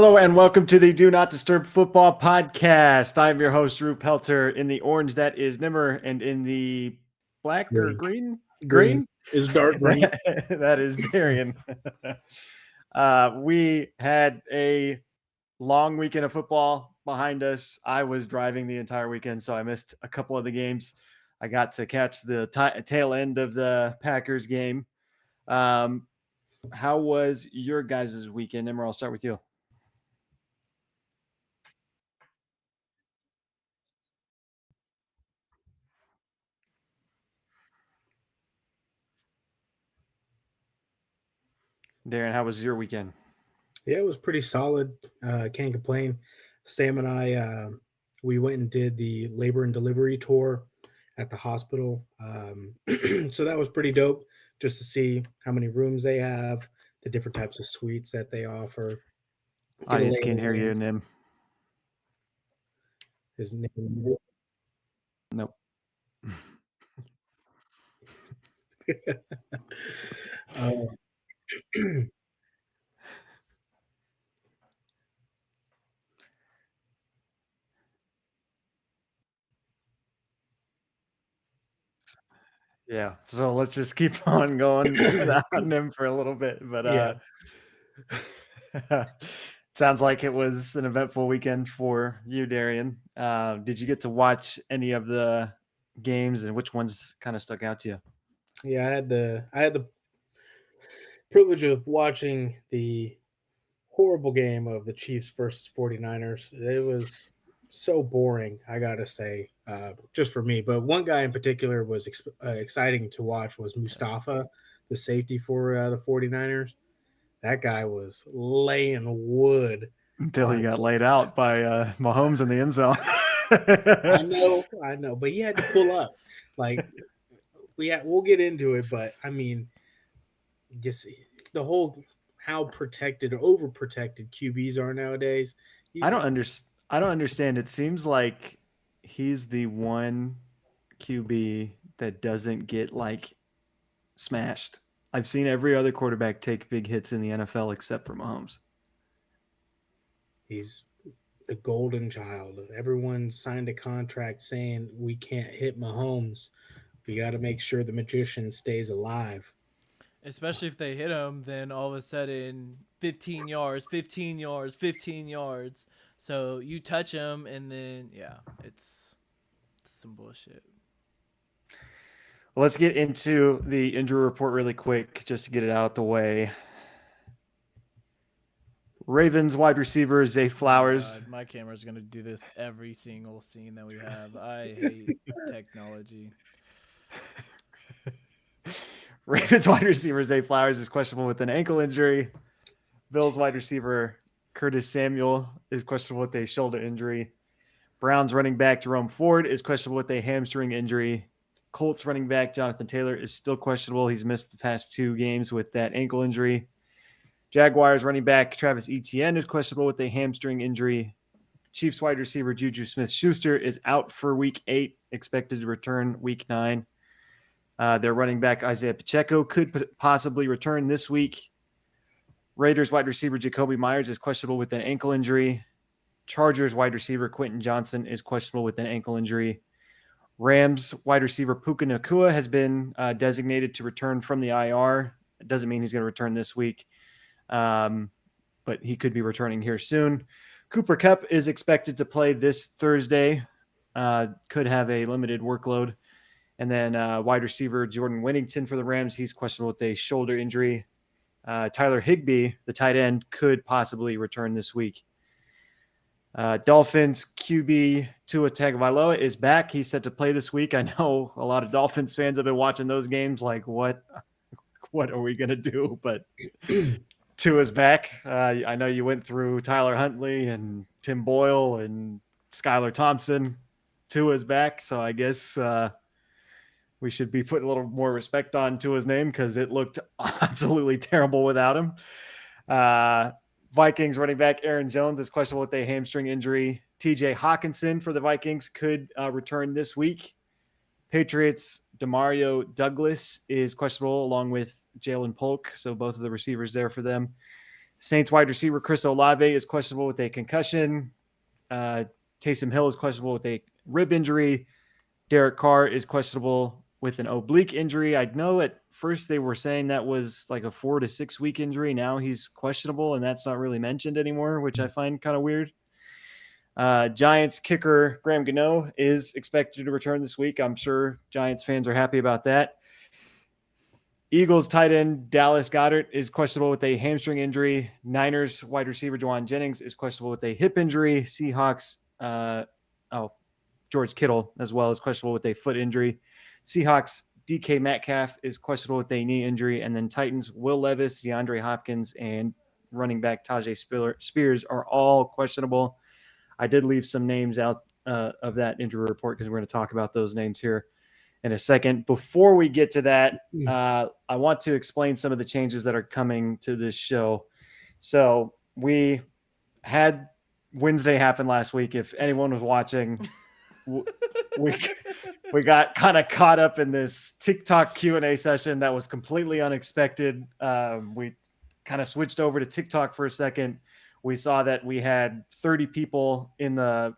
Hello and welcome to the Do Not Disturb Football Podcast. I'm your host, Drew Pelter. In the orange, that is Nimmer, and in the black or green? Green is dark green. That is Darian. We had a long weekend of football behind us. I was driving the entire weekend, so I missed a couple of the games. I got to catch the tail end of the Packers game. How was your guys' weekend? Nimmer, I'll start with you. Darren, how was your weekend? Yeah, it was pretty solid. Can't complain. Sam and I, we went and did the labor and delivery tour at the hospital. So that was pretty dope just to see how many rooms they have, the different types of suites that they offer. Audience can't hear you, Nim. His name. Nope. Yeah, so let's just keep on going without him for a little bit. But sounds like it was an eventful weekend for you, Darian. Did you get to watch any of the games, and which ones kind of stuck out to you? Yeah, I had the privilege of watching the horrible game of the Chiefs versus 49ers. It was so boring, I gotta say, just for me. But one guy in particular was exciting to watch was Mustafa, the safety for the 49ers. That guy was laying wood. Until he got laid out by Mahomes in the end zone. I know, but he had to pull up. Like we'll get into it, but I mean, just the whole how protected or overprotected QBs are nowadays. I don't understand. It seems like he's the one QB that doesn't get like smashed. I've seen every other quarterback take big hits in the NFL except for Mahomes. He's the golden child. Everyone signed a contract saying we can't hit Mahomes. We got to make sure the magician stays alive. Especially if they hit him, then all of a sudden 15 yards, 15 yards, 15 yards. So you touch him, and then, yeah, it's some bullshit. Well, let's get into the injury report really quick just to get it out the way. Ravens wide receiver Zay Flowers. My camera's going to do this every single scene that we have. I hate technology. Ravens wide receiver Zay Flowers is questionable with an ankle injury. Bills wide receiver Curtis Samuel is questionable with a shoulder injury. Browns running back Jerome Ford is questionable with a hamstring injury. Colts running back Jonathan Taylor is still questionable. He's missed the past 2 games with that ankle injury. Jaguars running back Travis Etienne is questionable with a hamstring injury. Chiefs wide receiver Juju Smith-Schuster is out for week 8, expected to return week 9. Their running back Isaiah Pacheco could possibly return this week. Raiders wide receiver Jacoby Myers is questionable with an ankle injury. Chargers wide receiver Quentin Johnson is questionable with an ankle injury. Rams wide receiver Puka Nacua has been designated to return from the IR. It doesn't mean he's going to return this week, but he could be returning here soon. Cooper Kupp is expected to play this Thursday, could have a limited workload. And then wide receiver Jordan Whittington for the Rams, he's questionable with a shoulder injury. Tyler Higbee, the tight end, could possibly return this week. Dolphins QB Tua Tagovailoa is back. He's set to play this week. I know a lot of Dolphins fans have been watching those games like, what are we going to do? But Tua's back. I know you went through Tyler Huntley and Tim Boyle and Skylar Thompson. Tua's back, so I guess we should be putting a little more respect on Tua's name because it looked absolutely terrible without him. Vikings running back Aaron Jones is questionable with a hamstring injury. TJ Hawkinson for the Vikings could return this week. Patriots Demario Douglas is questionable along with Jalen Polk, so both of the receivers there for them. Saints wide receiver Chris Olave is questionable with a concussion. Taysom Hill is questionable with a rib injury. Derek Carr is questionable with an oblique injury. I know at first they were saying that was like a 4 to 6 week injury. Now he's questionable, and that's not really mentioned anymore, which I find kind of weird. Giants kicker Graham Gano is expected to return this week. I'm sure Giants fans are happy about that. Eagles tight end Dallas Goedert is questionable with a hamstring injury. Niners wide receiver Juwan Jennings is questionable with a hip injury. Seahawks, George Kittle as well is questionable with a foot injury. Seahawks DK Metcalf is questionable with a knee injury. And then Titans Will Levis, DeAndre Hopkins, and running back Tajay Spears are all questionable. I did leave some names out of that injury report because we're going to talk about those names here in a second. Before we get to that, I want to explain some of the changes that are coming to this show. So we had Wednesday happen last week. If anyone was watching, we got kind of caught up in this TikTok Q&A session that was completely unexpected. We kind of switched over to TikTok for a second. We saw that we had 30 people in the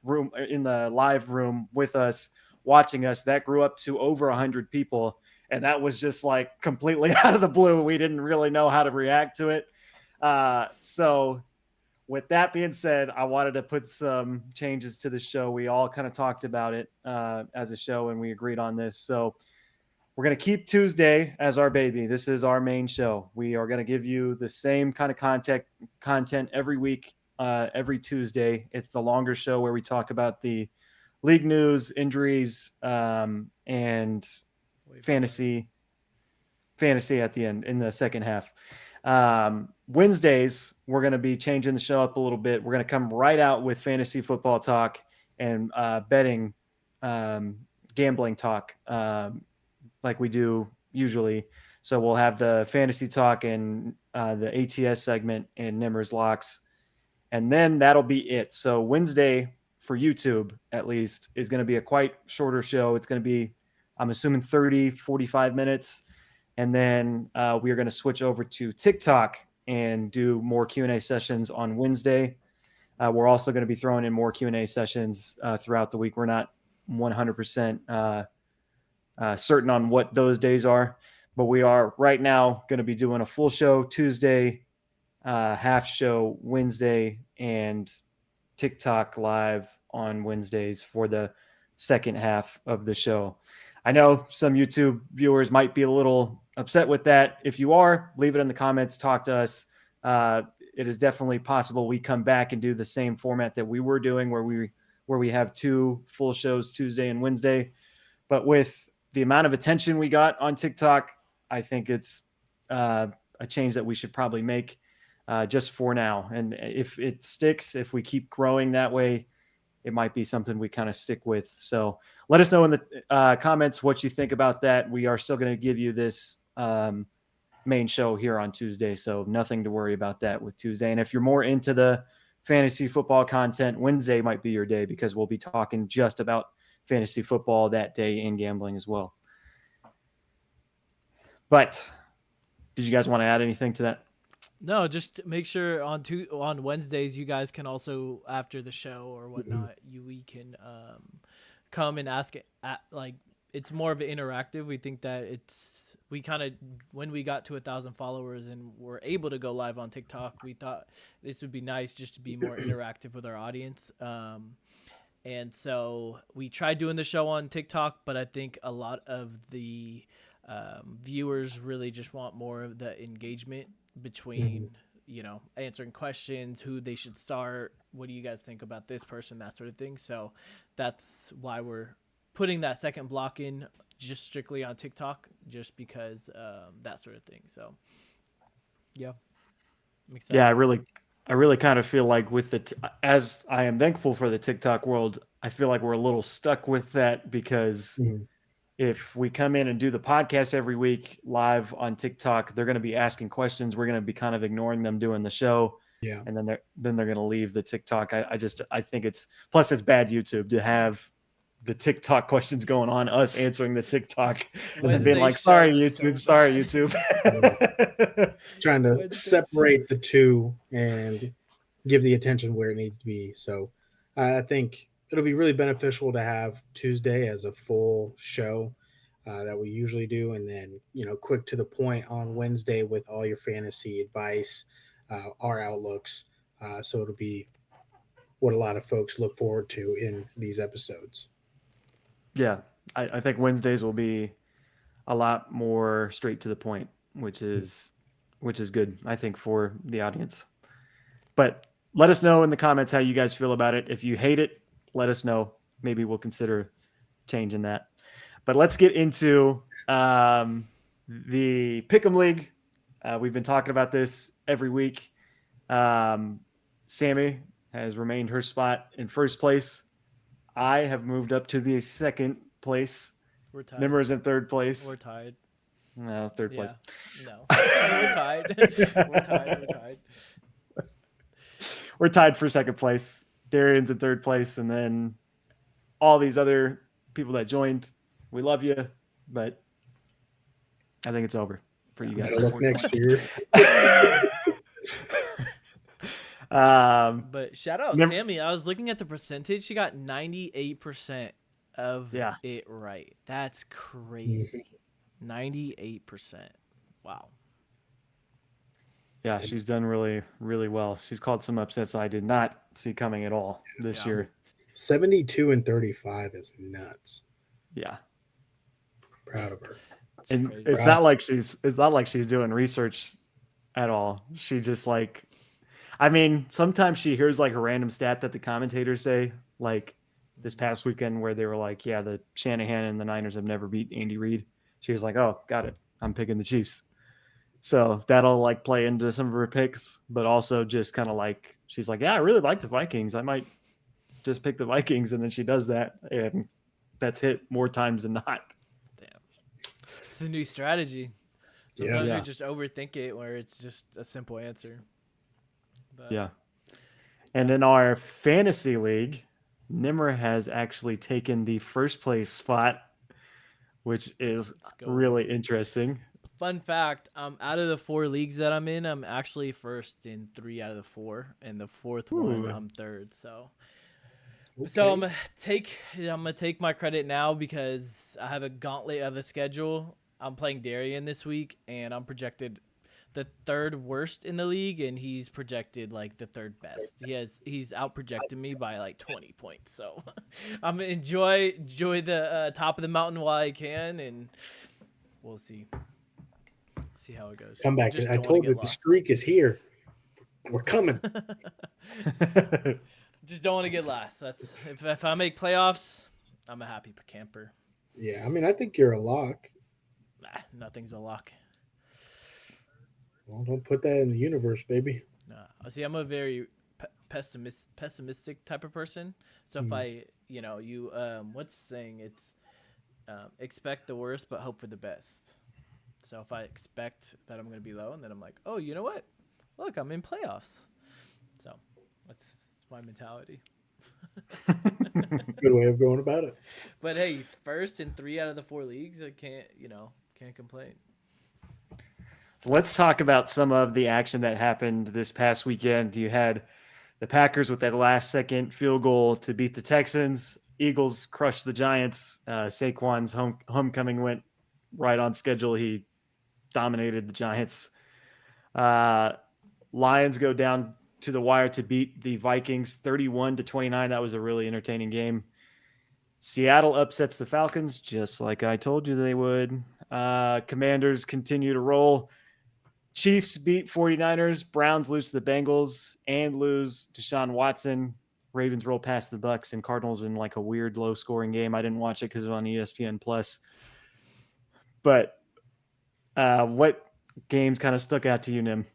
room, in the live room with us, watching us. That grew up to over 100 people, and that was just like completely out of the blue. We didn't really know how to react to it. So with that being said, I wanted to put some changes to the show. We all kind of talked about it as a show, and we agreed on this. So we're going to keep Tuesday as our baby. This is our main show. We are going to give you the same kind of content every week, every Tuesday. It's the longer show where we talk about the league news, injuries, and fantasy at the end in the second half. Wednesdays, we're going to be changing the show up a little bit. We're going to come right out with fantasy football talk and betting, gambling talk, like we do usually. So we'll have the fantasy talk and the ATS segment and Nimmer's Locks. And then that'll be it. So Wednesday, for YouTube at least, is going to be a quite shorter show. It's going to be, I'm assuming 30, 45 minutes. And then we are going to switch over to TikTok and do more Q&A sessions on Wednesday. We're also going to be throwing in more Q&A sessions throughout the week. We're not 100% certain on what those days are, but we are right now going to be doing a full show Tuesday, half show Wednesday, and TikTok live on Wednesdays for the second half of the show. I know some YouTube viewers might be a little upset with that. If you are, leave it in the comments, talk to us. It is definitely possible we come back and do the same format that we were doing where we have two full shows Tuesday and Wednesday. But with the amount of attention we got on TikTok, I think it's a change that we should probably make just for now. And if it sticks, if we keep growing that way, it might be something we kind of stick with. So let us know in the comments what you think about that. We are still going to give you this main show here on Tuesday, so nothing to worry about that with Tuesday. And if you're more into the fantasy football content, Wednesday might be your day because we'll be talking just about fantasy football that day and gambling as well. But did you guys want to add anything to that? No, just make sure on Wednesdays you guys can also, after the show or whatnot, we can come and ask it. Like, it's more of an interactive. We think that we kind of, when we got to 1,000 followers and were able to go live on TikTok, we thought this would be nice just to be more interactive with our audience. And so we tried doing the show on TikTok, but I think a lot of the viewers really just want more of the engagement between, answering questions, who they should start, what do you guys think about this person, that sort of thing. So that's why we're putting that second block in just strictly on TikTok, just because that sort of thing. So yeah, I'm excited. Yeah, I really kind of feel like with as I am thankful for the TikTok world, I feel like we're a little stuck with that because if we come in and do the podcast every week live on TikTok, they're going to be asking questions. We're going to be kind of ignoring them doing the show. Yeah. And then they're going to leave the TikTok. I think it's bad YouTube to have the TikTok questions going on, us answering the TikTok, and then Wednesday being like, show "Sorry, was so YouTube. Sorry, bad. YouTube." Trying to Wednesday, separate the two and give the attention where it needs to be. So I think it'll be really beneficial to have Tuesday as a full show that we usually do, and then quick to the point on Wednesday with all your fantasy advice, our outlooks. So it'll be what a lot of folks look forward to in these episodes. Yeah, I think Wednesdays will be a lot more straight to the point, which is good, I think, for the audience. But let us know in the comments how you guys feel about it. If you hate it, let us know. Maybe we'll consider changing that. But let's get into the Pick'em League. We've been talking about this every week. Sammy has remained her spot in first place. I have moved up to the second place. we're tied. Nimmer's in third place. We're tied. No, third place. No, we're tied. We're tied. We're tied. We're tied for second place. Darian's in third place, and then all these other people that joined. We love you, but I think it's over for you guys. Better luck next year. But shout out Sammy. I was looking at the percentage. She got 98% of it right. That's crazy. 98%. Wow. Yeah, she's done really, really well. She's called some upsets I did not see coming at all this year. 72 and 35 is nuts. Yeah. Proud of her. And it's not like she's doing research at all. She just sometimes she hears like a random stat that the commentators say, like this past weekend where they were like, yeah, the Shanahan and the Niners have never beat Andy Reid. She was like, oh, got it. I'm picking the Chiefs. So that'll like play into some of her picks, but also just kind of like, she's like, yeah, I really like the Vikings. I might just pick the Vikings. And then she does that, and that's hit more times than not. Damn. It's a new strategy. Sometimes you just overthink it where it's just a simple answer. But yeah. And in our fantasy league, Nimmer has actually taken the first place spot, which is really interesting. Fun fact, out of the 4 leagues that I'm in, I'm actually first in 3 out of the 4, and the fourth one I'm third. So I'm gonna take my credit now because I have a gauntlet of the schedule. I'm playing Darian this week, and I'm projected the 3rd worst in the league, and he's projected like the 3rd best. He's out projected me by like 20 points. So I'm gonna enjoy the top of the mountain while I can, and we'll see how it goes. Come back. I told you the streak is here. We're coming. Just don't want to get last. That's if I make playoffs, I'm a happy camper. Yeah, I mean, I think you're a lock. Nah, nothing's a lock. Well, don't put that in the universe, baby. Nah, see, I'm a very pessimistic type of person. So if I, what's the saying? It's expect the worst but hope for the best. So if I expect that I'm going to be low, and then I'm like, oh, you know what? Look, I'm in playoffs. So that's my mentality. Good way of going about it. But hey, first in 3 out of the 4 leagues, I can't complain. So let's talk about some of the action that happened this past weekend. You had the Packers with that last-second field goal to beat the Texans. Eagles crushed the Giants. Saquon's homecoming went right on schedule. He dominated the Giants. Lions go down to the wire to beat the Vikings 31-29. That was a really entertaining game. Seattle upsets the Falcons, just like I told you they would. Commanders continue to roll. Chiefs beat 49ers. Browns lose to the Bengals and lose Deshaun Watson. Ravens roll past the Bucks, and Cardinals in like a weird low-scoring game. I didn't watch it because it was on ESPN Plus. But what games kind of stuck out to you, Nim?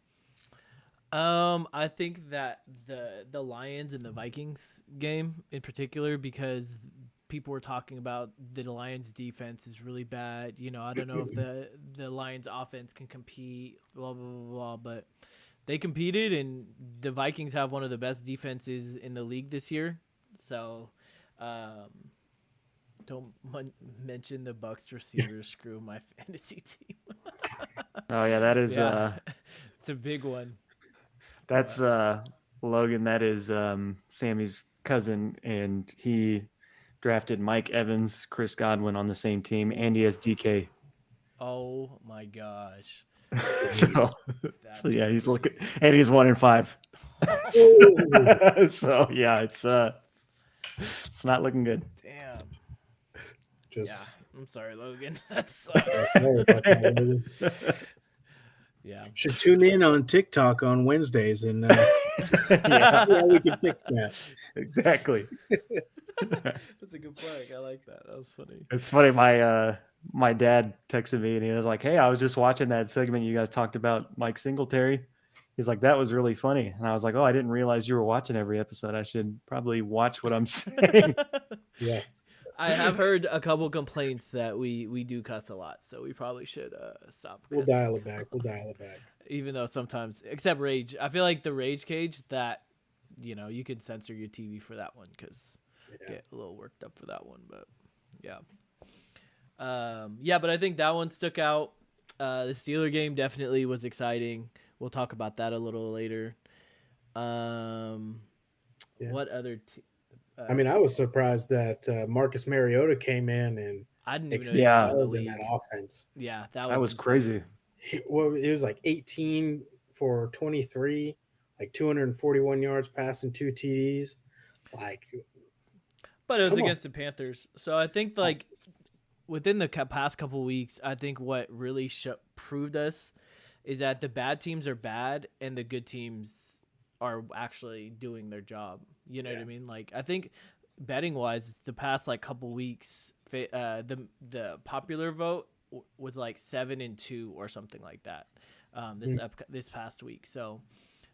I think that the Lions and the Vikings game in particular, because people were talking about the Lions defense is really bad. I don't know if the Lions offense can compete, blah, blah, blah, blah, but they competed, and the Vikings have one of the best defenses in the league this year. So, Don't mention the Bucks receivers screw my fantasy team. Oh yeah, that is Yeah, it's a big one. that's Logan. That is Sammy's cousin, and he drafted Mike Evans, Chris Godwin on the same team, and he has DK. Oh my gosh. so, That's so yeah, he's crazy. looking, and he's 1-5. Oh, so yeah, it's not looking good. Damn. just Yeah. I'm sorry, Logan. That sucks. sorry about that, Logan. Yeah. Should tune in on TikTok on Wednesdays and Yeah, see how we can fix that. exactly. That's a good plug. I like that. That was funny. It's funny. My dad texted me and he was like, "Hey, I was just watching that segment you guys talked about Mike Singletary." He's like, "That was really funny," and I was like, "Oh, I didn't realize you were watching every episode. I should probably watch what I'm saying." Yeah. I have heard a couple complaints that we do cuss a lot, so we probably should stop. We'll cussing. dial it back. We'll dial it back. Even though sometimes, except rage, I feel like the rage cage that you could censor your TV for that one because Yeah. get a little worked up for that one. But yeah, yeah. But I think that one stuck out. The Steeler game definitely was exciting. We'll talk about that a little later. Yeah. What other? I mean, I was surprised that Marcus Mariota came in and I didn't even know he was in the excelled in league. that offense. Yeah, That was insane. crazy. It was like 18 for 23, like 241 yards passing, 2 TDs. Like, But it was Come on. against the Panthers, so I think like within the past couple weeks, I think what really proved us is that the bad teams are bad and the good teams are actually doing their job. You know what I Yeah. mean? Like I think betting wise, the past like couple weeks, the popular vote was like 7-2 or something like that. This past week, so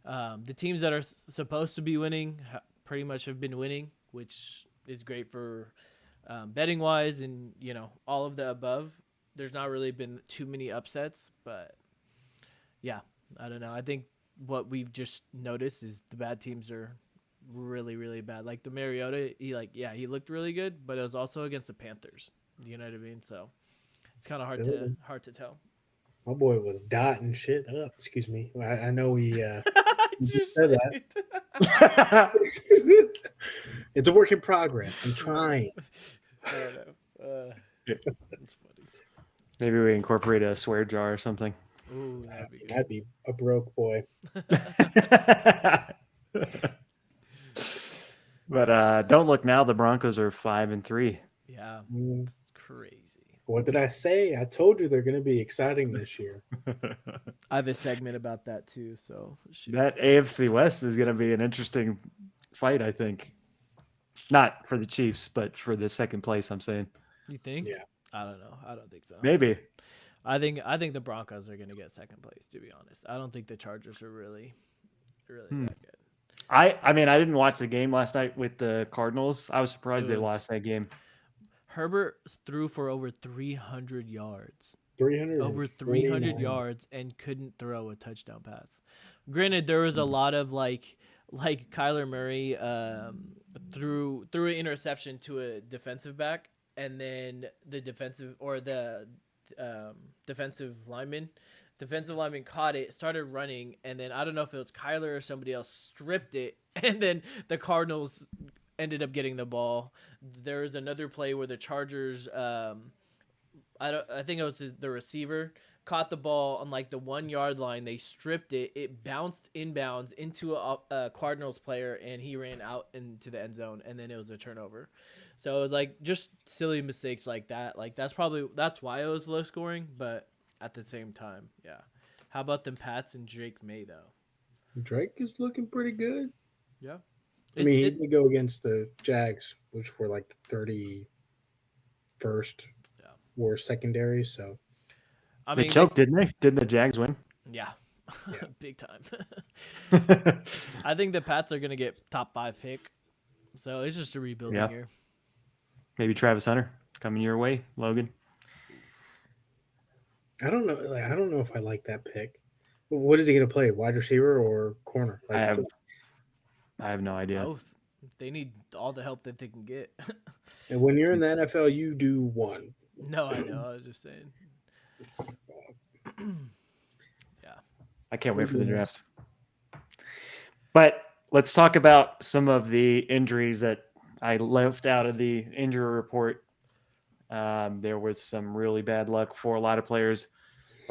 the teams that are supposed to be winning pretty much have been winning, which is great for betting wise and all of the above. There's not really been too many upsets, but yeah, I don't know. I think what we've just noticed is the bad teams are really really bad. Like the Mariota, he looked really good, but it was also against the Panthers. You know what I mean? So it's kind of Still. hard to tell. my boy was dotting shit up. Excuse me. I know he Just said say that. it. It's a work in progress. I'm trying. I don't know. Yeah. It's funny. Maybe we incorporate a swear jar or something. Ooh, that'd be good. I'd be a broke boy. But don't look now. The Broncos are 5-3. Yeah, Mm, it's crazy. What did I say? I told you they're going to be exciting this year. I have a segment about that too. So shoot. That AFC West is going to be an interesting fight, I think. Not for the Chiefs, but for the second place, I'm saying. You think? Yeah. I don't know. I don't think so. Maybe. I think the Broncos are going to get second place. To be honest, I don't think the Chargers are really that good. I mean, I didn't watch the game last night with the Cardinals. I was surprised they Oof. lost that game. Herbert threw for over 300 yards. 300. Over 300 yards and couldn't throw a touchdown pass. Granted, there was a lot of like Kyler Murray threw an interception to a defensive back, and then the defensive lineman caught it, started running, and then I don't know if it was Kyler or somebody else stripped it, and then the Cardinals ended up getting the ball. There was another play where the Chargers I think it was the receiver caught the ball on like the 1 yard line. They stripped it. It bounced inbounds into a Cardinals player, and he ran out into the end zone. And then it was a turnover. So it was like just silly mistakes like that. Like that's why it was low scoring. But at the same time, yeah. How about them Pats and Drake May though? Drake is looking pretty good. Yeah. I mean, he did go against the Jags, which were like the 31st worst secondary. So I They mean, choked, didn't they? Didn't the Jags win? Yeah. Big time. I think the Pats are going to get top 5 pick. So it's just a rebuilding year. Maybe Travis Hunter coming your way, Logan. I don't know. I don't know if I like that pick. What is he going to play? Wide receiver or corner? I have no idea. Both. They need all the help that they can get. And when you're in the NFL, you do one. No, I know. I was just saying. Yeah. I can't wait for the draft. But let's talk about some of the injuries that I left out of the injury report. There was some really bad luck for a lot of players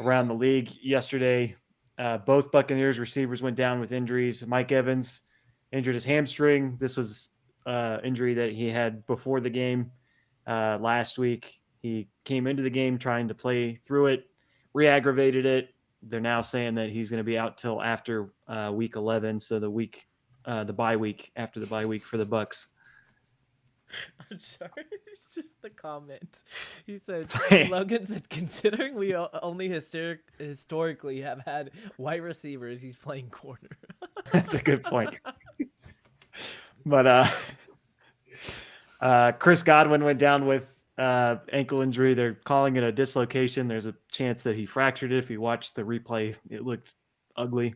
around the league yesterday. Both Buccaneers receivers went down with injuries. Mike Evans injured his hamstring. This was injury that he had before the game last week. He came into the game trying to play through it, re-aggravated it. They're now saying that he's going to be out till after week 11, so the bye week after the bye week for the Bucks. I'm sorry. It's just the comment. He said, Sorry. Logan said, considering we only historically have had wide receivers, he's playing corner. That's a good point. But Chris Godwin went down with ankle injury. They're calling it a dislocation. There's a chance that he fractured it. If you watch the replay, it looked ugly.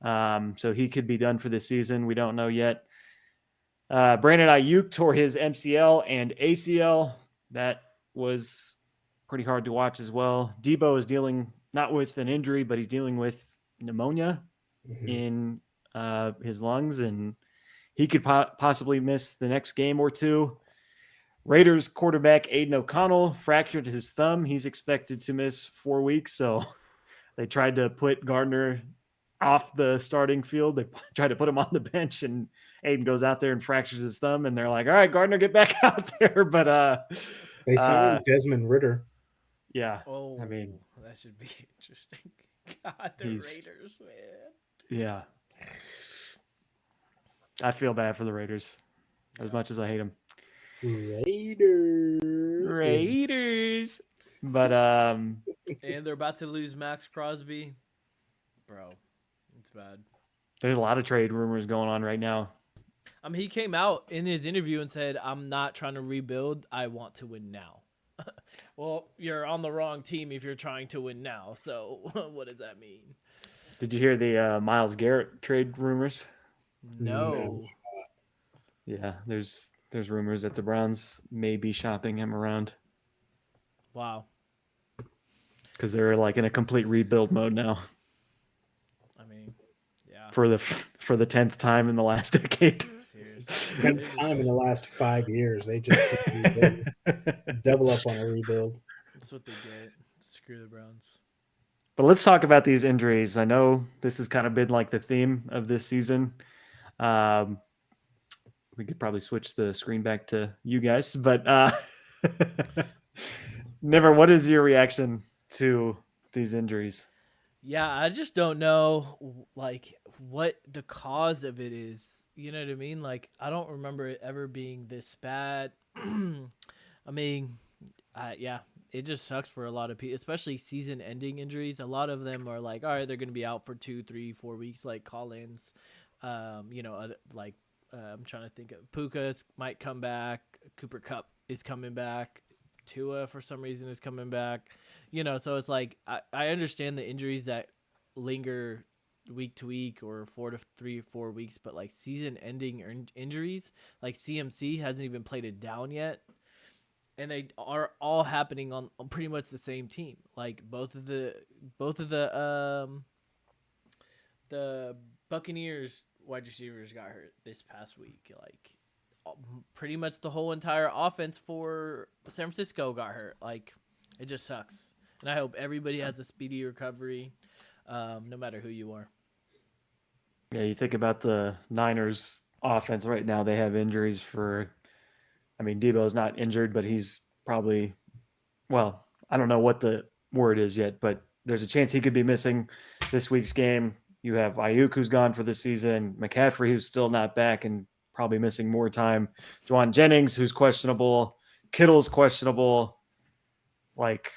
So he could be done for this season. We don't know yet. Brandon Ayuk tore his MCL and ACL. That was pretty hard to watch as well. Debo is dealing not with an injury, but he's dealing with pneumonia in his lungs, and he could possibly miss the next game or two. Raiders quarterback Aiden O'Connell fractured his thumb. He's expected to miss 4 weeks, so they tried to put Gardner off the starting field. They tried to put him on the bench, and Aiden goes out there and fractures his thumb, and they're like, all right, Gardner, get back out there. But They signed Desmond Ritter. yeah, Oh, I mean, that should be interesting. God, the Raiders, man. Yeah. I feel bad for the Raiders as much as I hate them. Raiders. But And they're about to lose Max Crosby. Bro, it's bad. There's a lot of trade rumors going on right now. I mean, he came out in his interview and said, I'm not trying to rebuild. I want to win now. Well, you're on the wrong team if you're trying to win now. So what does that mean? Did you hear the Myles Garrett trade rumors? No. Yeah, there's rumors that the Browns may be shopping him around. Wow. Because they're like in a complete rebuild mode now. I mean, yeah. For the 10th time in the last decade. Seriously. 10th time in the last 5 years. They just double up on a rebuild. That's what they get. Screw the Browns. But let's talk about these injuries. I know this has kind of been like the theme of this season. We could probably switch the screen back to you guys, but Never, what is your reaction to these injuries? Yeah, I just don't know, like, what the cause of it is. You know what I mean? Like, I don't remember it ever being this bad. I mean, yeah, it just sucks for a lot of people, especially season-ending injuries. A lot of them are like, all right, they're going to be out for 2, 3, 4 weeks, like Collins. You know, I'm trying to think of Puka might come back. Cooper Kupp is coming back. Tua for some reason is coming back. You know, so it's like I understand the injuries that linger week to week or 4 to 3 or 4 weeks, but like season-ending injuries, like CMC hasn't even played it down yet, and they are all happening on pretty much the same team. Like both of the Buccaneers wide receivers got hurt this past week. Like pretty much the whole entire offense for San Francisco got hurt. Like it just sucks, and I hope everybody has a speedy recovery, no matter who you are. Yeah, you think about the Niners offense right now, they have injuries for, I mean, Debo's not injured, but he's probably, well, I don't know what the word is yet, but there's a chance he could be missing this week's game. You have Ayuk, who's gone for the season, McCaffrey, who's still not back and probably missing more time, Juwan Jennings, who's questionable, Kittle's questionable. Like,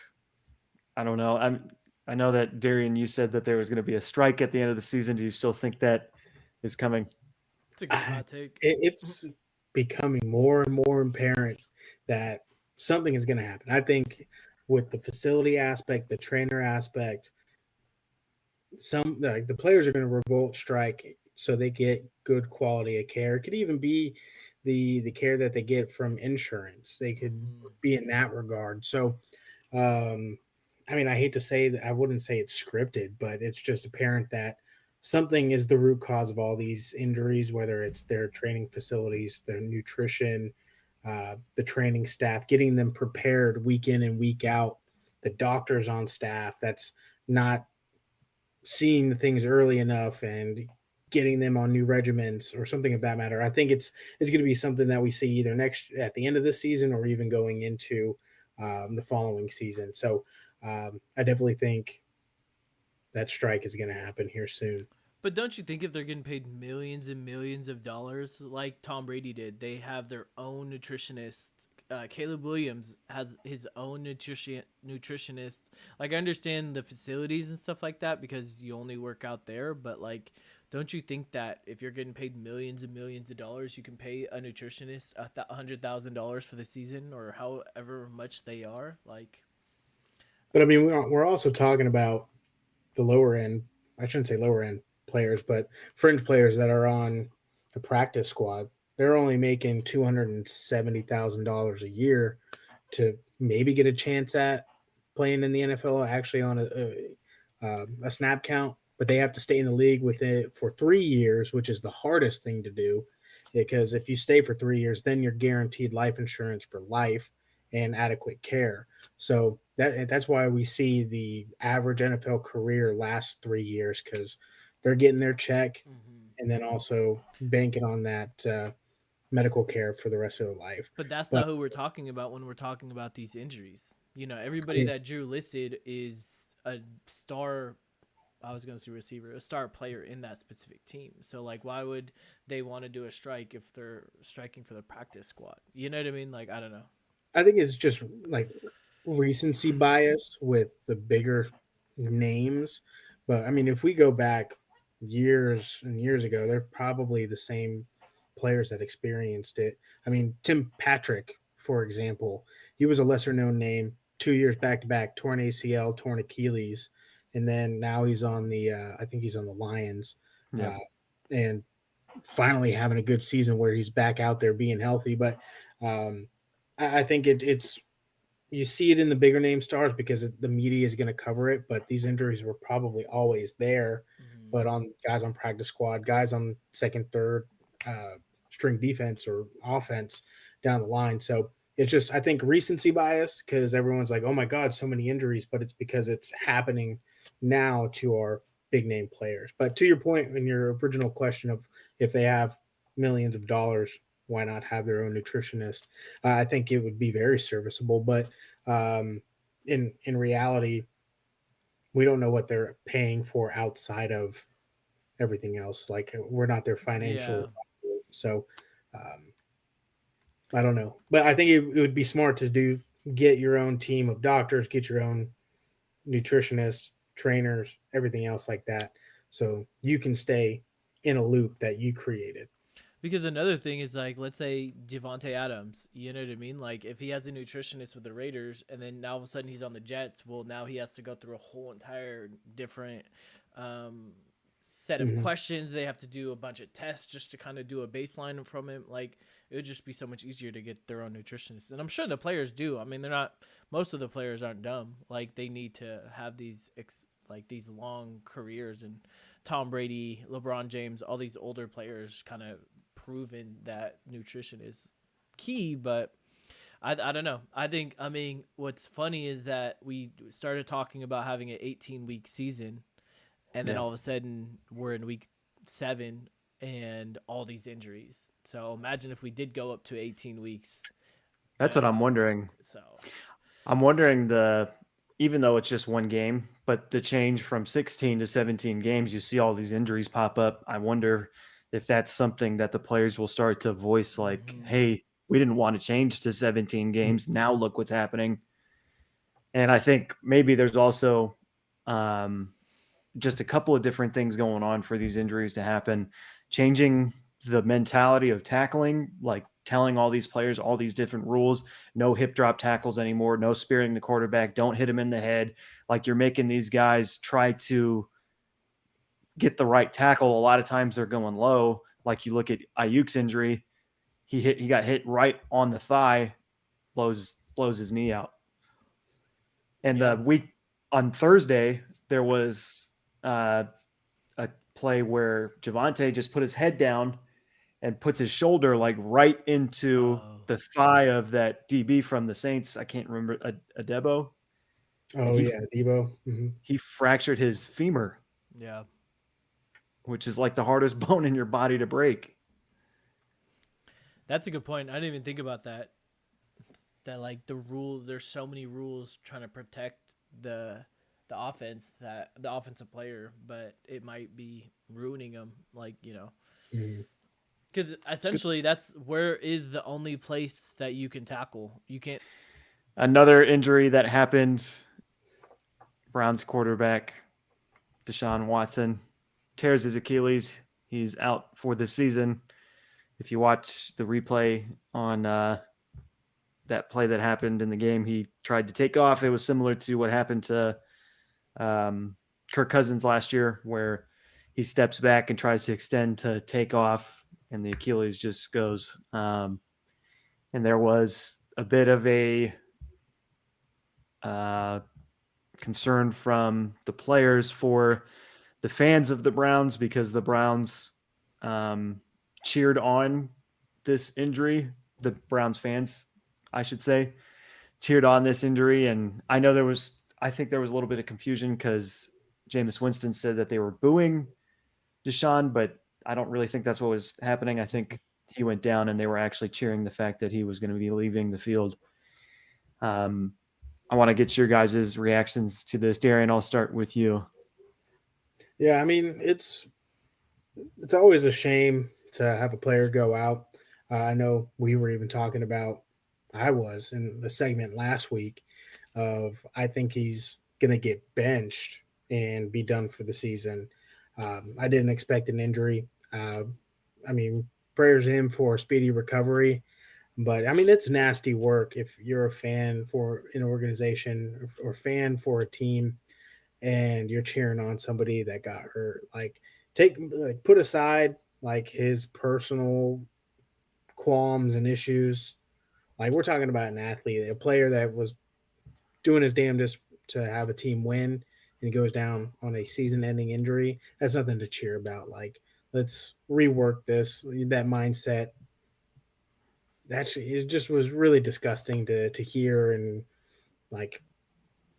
I don't know. I know that, Darian, you said that there was going to be a strike at the end of the season. Do you still think that is coming? It's a good hot take. It's becoming more and more apparent that something is going to happen. I think with the facility aspect, the trainer aspect, the players are going to revolt, strike so they get good quality of care. It could even be the care that they get from insurance. They could Mhm. be in that regard. So, um, I mean, I hate to say that, I wouldn't say it's scripted, but it's just apparent that something is the root cause of all these injuries, whether it's their training facilities, their nutrition, the training staff, getting them prepared week in and week out, the doctors on staff that's not seeing the things early enough and getting them on new regimens or something of that matter. I think it's going to be something that we see either next at the end of this season or even going into the following season. So I definitely think that strike is going to happen here soon. But don't you think if they're getting paid millions and millions of dollars like Tom Brady did, they have their own nutritionist. Caleb Williams has his own nutritionist. Like I understand the facilities and stuff like that because you only work out there, but like, don't you think that if you're getting paid millions and millions of dollars, you can pay a nutritionist $100,000 for the season or however much they are? Like, But I mean, we're also talking about the lower end. I shouldn't say lower end players, but fringe players that are on the practice squad. They're only making $270,000 a year to maybe get a chance at playing in the NFL, actually on a snap count. But they have to stay in the league with it for 3 years, which is the hardest thing to do. Because if you stay for 3 years, then you're guaranteed life insurance for life and adequate care. So that's why we see the average NFL career last 3 years because they're getting their check mhm. and then also banking on that medical care for the rest of their life. But that's not But who we're talking about when we're talking about these injuries. You know, everybody yeah, that Drew listed is a star. I was going to say receiver, a star player in that specific team. So, like, why would they want to do a strike if they're striking for the practice squad? You know what I mean? Like, I don't know. I think it's just like recency bias with the bigger names. But I mean, if we go back years and years ago, they're probably the same players that experienced it. I mean, Tim Patrick, for example, he was a lesser known name. 2 years back to back, torn ACL, torn Achilles, and then now he's on the. I think he's on the Lions, Yeah. and finally having a good season where he's back out there being healthy. But um, I think it's you see it in the bigger name stars because the media is going to cover it, but these injuries were probably always there. Mm-hmm. But on guys on practice squad, guys on second, third uh, string defense or offense down the line. So it's just, I think, recency bias because everyone's like, oh my God, so many injuries, but it's because it's happening now to our big name players. But to your point in your original question of if they have millions of dollars, why not have their own nutritionist? I think it would be very serviceable, but um, in reality, we don't know what they're paying for outside of everything else. Like we're not their financial Yeah. advisor. So um, I don't know, but I think it would be smart to get your own team of doctors, get your own nutritionists, trainers, everything else like that, so you can stay in a loop that you created. Because another thing is like, let's say Devonte Adams, you know what I mean? Like, if he has a nutritionist with the Raiders, and then now all of a sudden he's on the Jets, well, now he has to go through a whole entire different um, set of Hmm. questions. They have to do a bunch of tests just to kind of do a baseline from him. Like, it would just be so much easier to get their own nutritionist, and I'm sure the players do. I mean, they're not. Most of the players aren't dumb. Like, they need to have these like these long careers, and Tom Brady, LeBron James, all these older players kind of proven that nutrition is key, but I don't know. I mean, what's funny is that we started talking about having an 18-week season, and then Yeah. all of a sudden we're in week 7 and all these injuries. So imagine if we did go up to 18 weeks. That's what I'm wondering. So I'm wondering even though it's just one game, but the change from 16 to 17 games, you see all these injuries pop up. I wonder if that's something that the players will start to voice like, mhm. hey, we didn't want to change to 17 games. Now look what's happening. And I think maybe there's also um, just a couple of different things going on for these injuries to happen. Changing the mentality of tackling, like telling all these players all these different rules, no hip drop tackles anymore, no spearing the quarterback, don't hit him in the head. Like you're making these guys try to get the right tackle, a lot of times they're going low. Like you look at Ayuk's injury, he got hit right on the thigh, blows his knee out. And Yeah. the week on Thursday, there was a play where Javonte just put his head down and puts his shoulder like right into the thigh of that DB from the Saints. I can't remember, Adebo. Oh, yeah, Debo. Mm-hmm. He fractured his femur, Yeah. which is like the hardest bone in your body to break. That's a good point. I didn't even think about that. That like the rule, there's so many rules trying to protect the offense, that the offensive player, but it might be ruining them. Like, you know, because essentially that's where is the only place that you can tackle. You can't. Another injury that happened, Browns quarterback Deshaun Watson tears his Achilles. He's out for the season. If you watch the replay on that play that happened in the game, he tried to take off. It was similar to what happened to Kirk Cousins last year, where he steps back and tries to extend to take off, and the Achilles just goes. And there was a bit of a concern from the players for the fans of the Browns, because the Browns cheered on this injury. The Browns fans, I should say, cheered on this injury. And I know I think there was a little bit of confusion because Jameis Winston said that they were booing Deshaun, but I don't really think that's what was happening. I think he went down and they were actually cheering the fact that he was going to be leaving the field. I want to get your guys' reactions to this. Darian, I'll start with you. Yeah, I mean, it's always a shame to have a player go out. I know we were even talking about, I was in the segment last week of, I think he's going to get benched and be done for the season. I didn't expect an injury. I mean, prayers to him for a speedy recovery. But I mean, it's nasty work if you're a fan for an organization or fan for a team and you're cheering on somebody that got hurt. Like, put aside like his personal qualms and issues. Like, we're talking about an athlete, a player that was doing his damnedest to have a team win, and he goes down on a season-ending injury. That's nothing to cheer about. Like, let's rework this, that mindset. Actually, it just was really disgusting to hear, and like,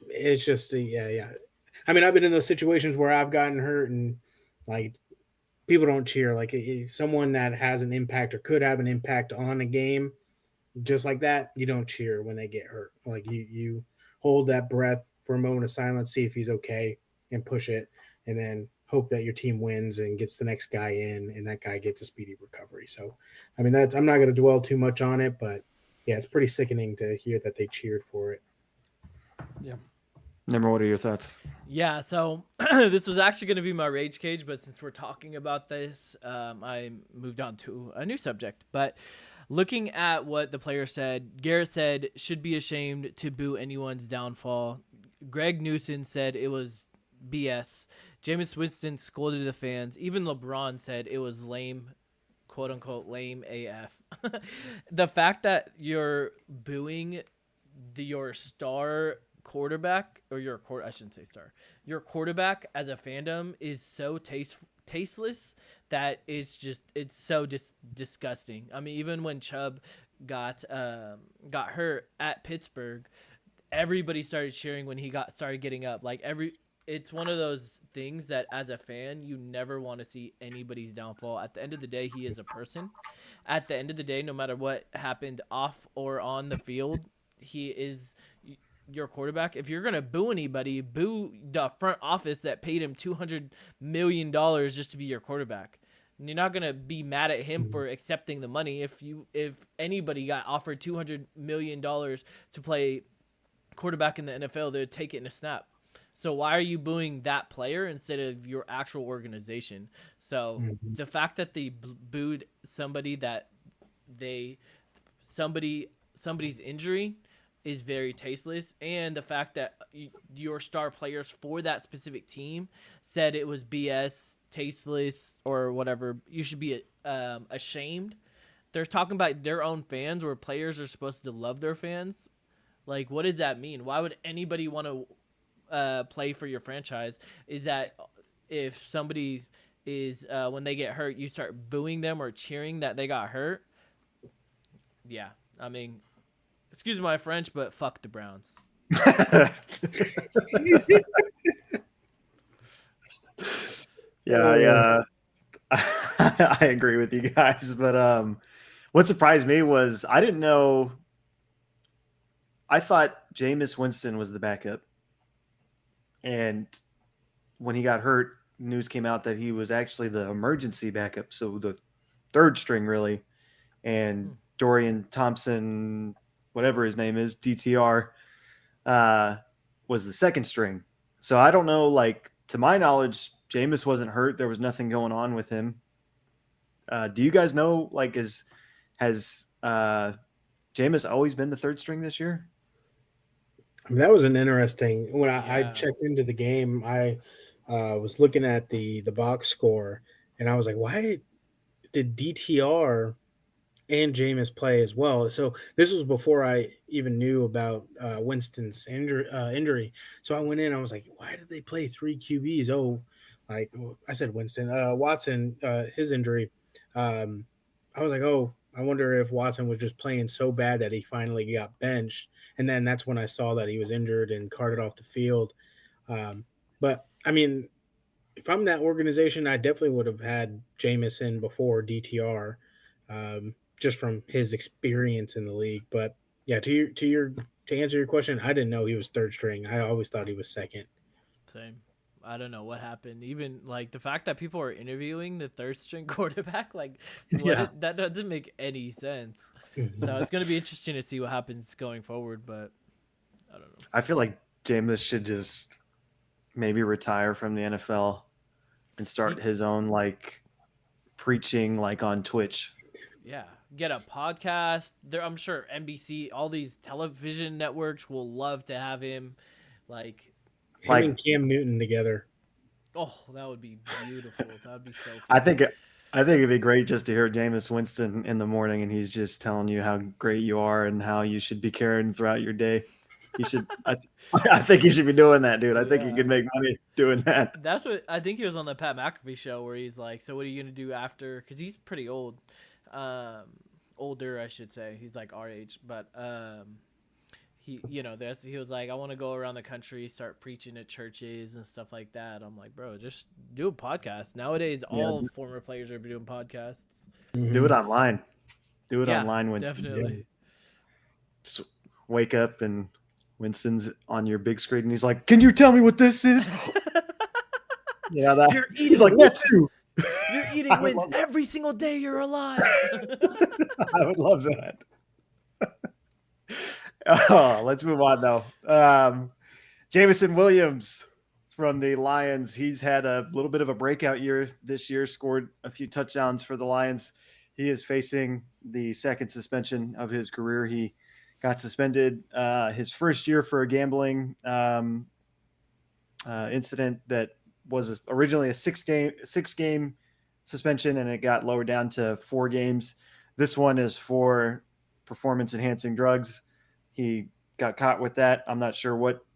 it's just yeah. I mean, I've been in those situations where I've gotten hurt, and like, people don't cheer. Like, someone that has an impact or could have an impact on a game, just like that, you don't cheer when they get hurt. Like, you hold that breath for a moment of silence, see if he's okay, and push it, and then hope that your team wins and gets the next guy in, and that guy gets a speedy recovery. So, I mean, I'm not going to dwell too much on it, but yeah, it's pretty sickening to hear that they cheered for it. Yeah. Nimmer, what are your thoughts? Yeah, so this was actually going to be my rage cage, but since we're talking about this, I moved on to a new subject. But looking at what the player said, Garrett said, should be ashamed to boo anyone's downfall. Greg Newsom said it was BS. Jameis Winston scolded the fans. Even LeBron said it was lame, quote unquote, lame AF. The fact that you're booing your star quarterback, or I shouldn't say star, your quarterback as a fandom is so tasteless that it's so disgusting. I mean, even when Chubb got hurt at Pittsburgh, everybody started cheering when he started getting up. Like, it's one of those things that as a fan, you never want to see anybody's downfall. At the end of the day, he is a person. At the end of the day, no matter what happened off or on the field, he is your quarterback. If you're going to boo anybody, boo the front office that paid him $200 million just to be your quarterback. And you're not going to be mad at him for accepting the money. If anybody got offered $200 million to play quarterback in the NFL, they would take it in a snap. So why are you booing that player instead of your actual organization? So the fact that they booed somebody somebody's injury is very tasteless, and the fact that your star players for that specific team said it was BS tasteless or whatever. You should be ashamed. They're talking about their own fans, where players are supposed to love their fans. Like, what does that mean? Why would anybody want to play for your franchise? Is that if somebody is when they get hurt, you start booing them or cheering that they got hurt? Yeah, I mean, excuse my French, but fuck the Browns. Yeah, I agree with you guys. But what surprised me was I didn't know. I thought Jameis Winston was the backup, and when he got hurt, news came out that he was actually the emergency backup, so the third string really, and Dorian Thompson, whatever his name is, DTR, was the second string. So I don't know. Like, to my knowledge, Jameis wasn't hurt. There was nothing going on with him. Do you guys know? Like, has Jameis always been the third string this year? I mean, that was an interesting. When I Yeah. checked into the game, I was looking at the box score, and I was like, why did DTR and Jameis play as well? So this was before I even knew about Winston's injury. So I went in, I was like, why did they play three QBs? Oh, like I said, Winston, Watson, his injury. I was like, oh, I wonder if Watson was just playing so bad that he finally got benched. And then that's when I saw that he was injured and carted off the field. But I mean, if I'm that organization, I definitely would have had Jameson before DTR, just from his experience in the league. But yeah, to answer your question, I didn't know he was third string. I always thought he was second. Same. I don't know what happened. Even like the fact that people are interviewing the third string quarterback, like Yeah. that doesn't make any sense. So it's gonna be interesting to see what happens going forward. But I don't know. I feel like Jameis should just maybe retire from the NFL and start his own like preaching like on Twitch. Yeah, get a podcast. There, I'm sure NBC, all these television networks will love to have him. Like, Him Like- and Cam Newton together. oh, that would be beautiful. That would be so. Fun. I think it'd be great just to hear Jameis Winston in the morning and he's just telling you how great you are and how you should be caring throughout your day. He should. I think he should be doing that, dude. I think he Yeah. could make money doing that. That's what I think. He was on the Pat McAfee show where he's like, "So what are you gonna do after?" Because he's pretty old, older, I should say. He's like our age, but he, he was like, "I want to go around the country, start preaching at churches and stuff like that." I'm like, bro, just do a podcast. Nowadays, all former players are doing podcasts. Do it online. Do it Yeah, online, Winston. definitely. Just wake up and Winston's on your big screen and he's like, "Can you tell me what this is?" Yeah, that. You're eating. He's like that too. You're I eating would wins love that. every single day you're alive. I would love that. Oh, let's move on though. Jameson Williams from the Lions. He's had a little bit of a breakout year this year, scored a few touchdowns for the Lions. He is facing the second suspension of his career. He got suspended his first year for a gambling incident that was originally a six game suspension, and it got lowered down to 4 games. This one is for performance enhancing drugs. He got caught with that. I'm not sure what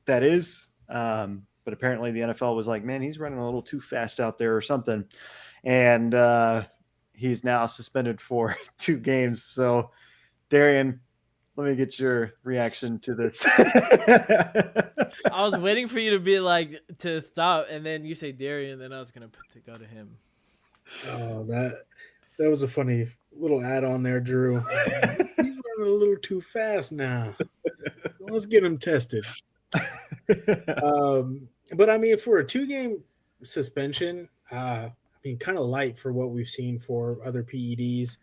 that is, but apparently the NFL was like, man, he's running a little too fast out there or something. And he's now suspended for 2 games. So, Darian, let me get your reaction to this. I was waiting for you to be like to stop, and then you say Darian, then I was gonna go to him. Oh, that was a funny little add-on there, Drew. He's running a little too fast now. Let's get him tested. But I mean, for a 2-game suspension, I mean, kind of light for what we've seen for other PEDs.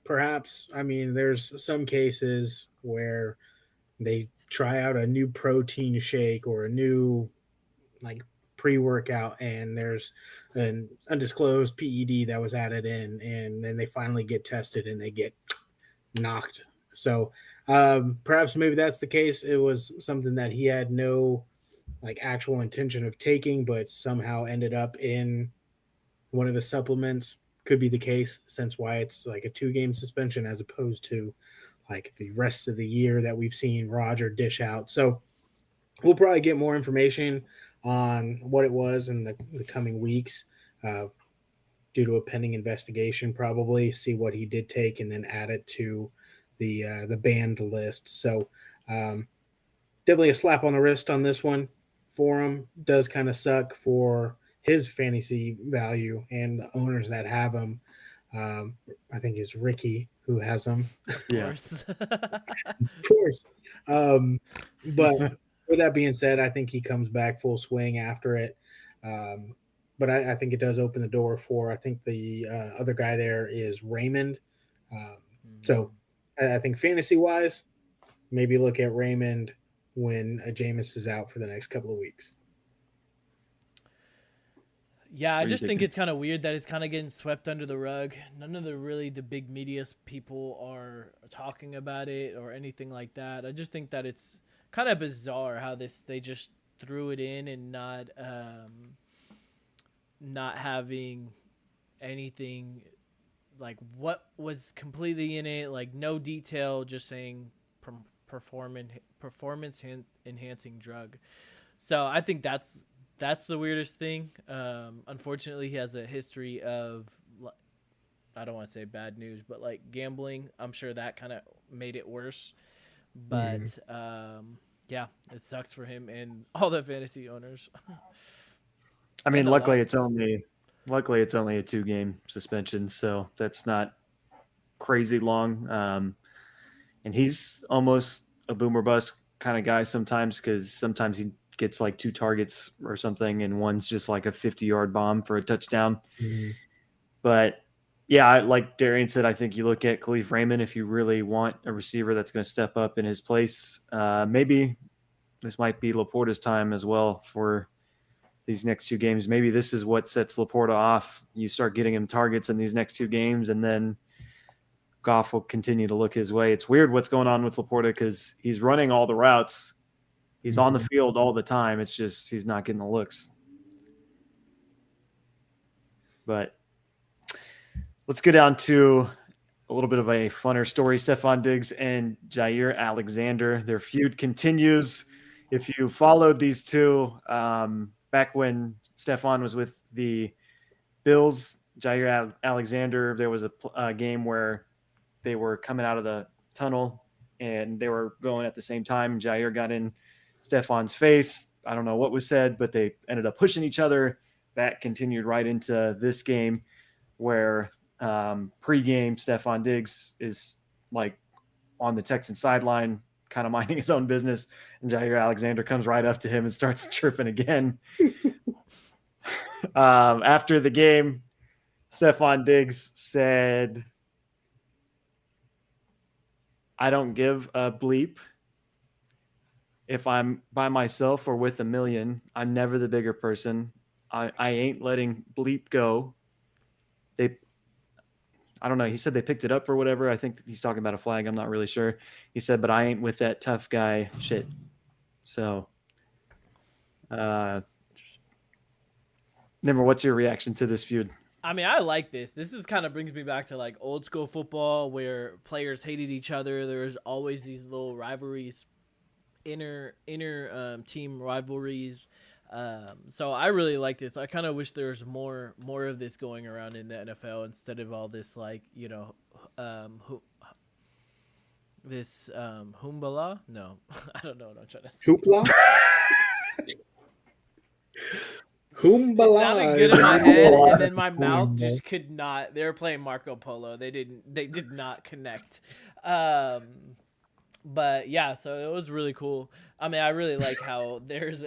Perhaps, I mean, there's some cases where they try out a new protein shake or a new like pre-workout, and there's an undisclosed PED that was added in, and then they finally get tested and they get knocked. So perhaps maybe that's the case. It was something that he had no like actual intention of taking, but somehow ended up in one of the supplements. Could be the case, since why it's like a 2-game suspension as opposed to like the rest of the year that we've seen Roger dish out. So we'll probably get more information on what it was in the coming weeks, due to a pending investigation. Probably see what he did take and then add it to the banned list. So definitely a slap on the wrist on this one for him. Does kind of suck for his fantasy value and the owners that have him. I think it's Ricky who has him, Of Yeah. course. of course. But with that being said, I think he comes back full swing after it. But I think it does open the door for, I think the other guy there is Raymond. So I think fantasy wise, maybe look at Raymond when Jameis is out for the next couple of weeks. Yeah, I What are you just think thinking? it's kind of weird that it's kind of getting swept under the rug. None of the big media people are talking about it or anything like that. I just think that it's kind of bizarre how they just threw it in and not having anything like what was completely in it, like no detail, just saying performance enhancing drug. So I think that's the weirdest thing. Unfortunately, he has a history of, I don't want to say bad news, but like gambling. I'm sure that kind of made it worse. But yeah, it sucks for him and all the fantasy owners. I mean, And the luckily Lions. it's only a 2-game suspension, so that's not crazy long. And he's almost a boomer bust kind of guy sometimes, because sometimes he gets like 2 targets or something, and one's just like a 50-yard bomb for a touchdown. But yeah, like Darian said, I think you look at Khalif Raymond if you really want a receiver that's going to step up in his place. Maybe this might be Laporta's time as well for these next 2 games. Maybe this is what sets Laporta off. You start getting him targets in these next 2 games, and then Goff will continue to look his way. It's weird what's going on with Laporta because he's running all the routes. He's on the field all the time. It's just he's not getting the looks. But let's get down to a little bit of a funner story. Stephon Diggs and Jair Alexander. Their feud continues. If you followed these two back when Stephon was with the Bills, Jair Alexander, there was a game where they were coming out of the tunnel and they were going at the same time. Jair got in Stephon's face. I don't know what was said, but they ended up pushing each other. That continued right into this game where pre-game Stephon Diggs is like on the Texan sideline, kind of minding his own business, and Jair Alexander comes right up to him and starts chirping again. After the game, Stephon Diggs said, "I don't give a bleep if I'm by myself or with a million. I'm never the bigger person. I ain't letting bleep go." I don't know. He said they picked it up or whatever. I think he's talking about a flag. I'm not really sure. He said, "But I ain't with that tough guy shit." So, Nimmer, what's your reaction to this feud? I mean, I like this. This is kind of brings me back to like old school football where players hated each other. There's always these little rivalries, inner team rivalries. So I really like this. I kind of wish there was more of this going around in the NFL instead of all this like humbala. No, I don't know what I'm trying to say. Hoopla. It sounded Humbala good is in my a head, new and then my mouth one, just could not. They were playing Marco Polo. They did not connect. But yeah, so it was really cool. I mean, I really like how there's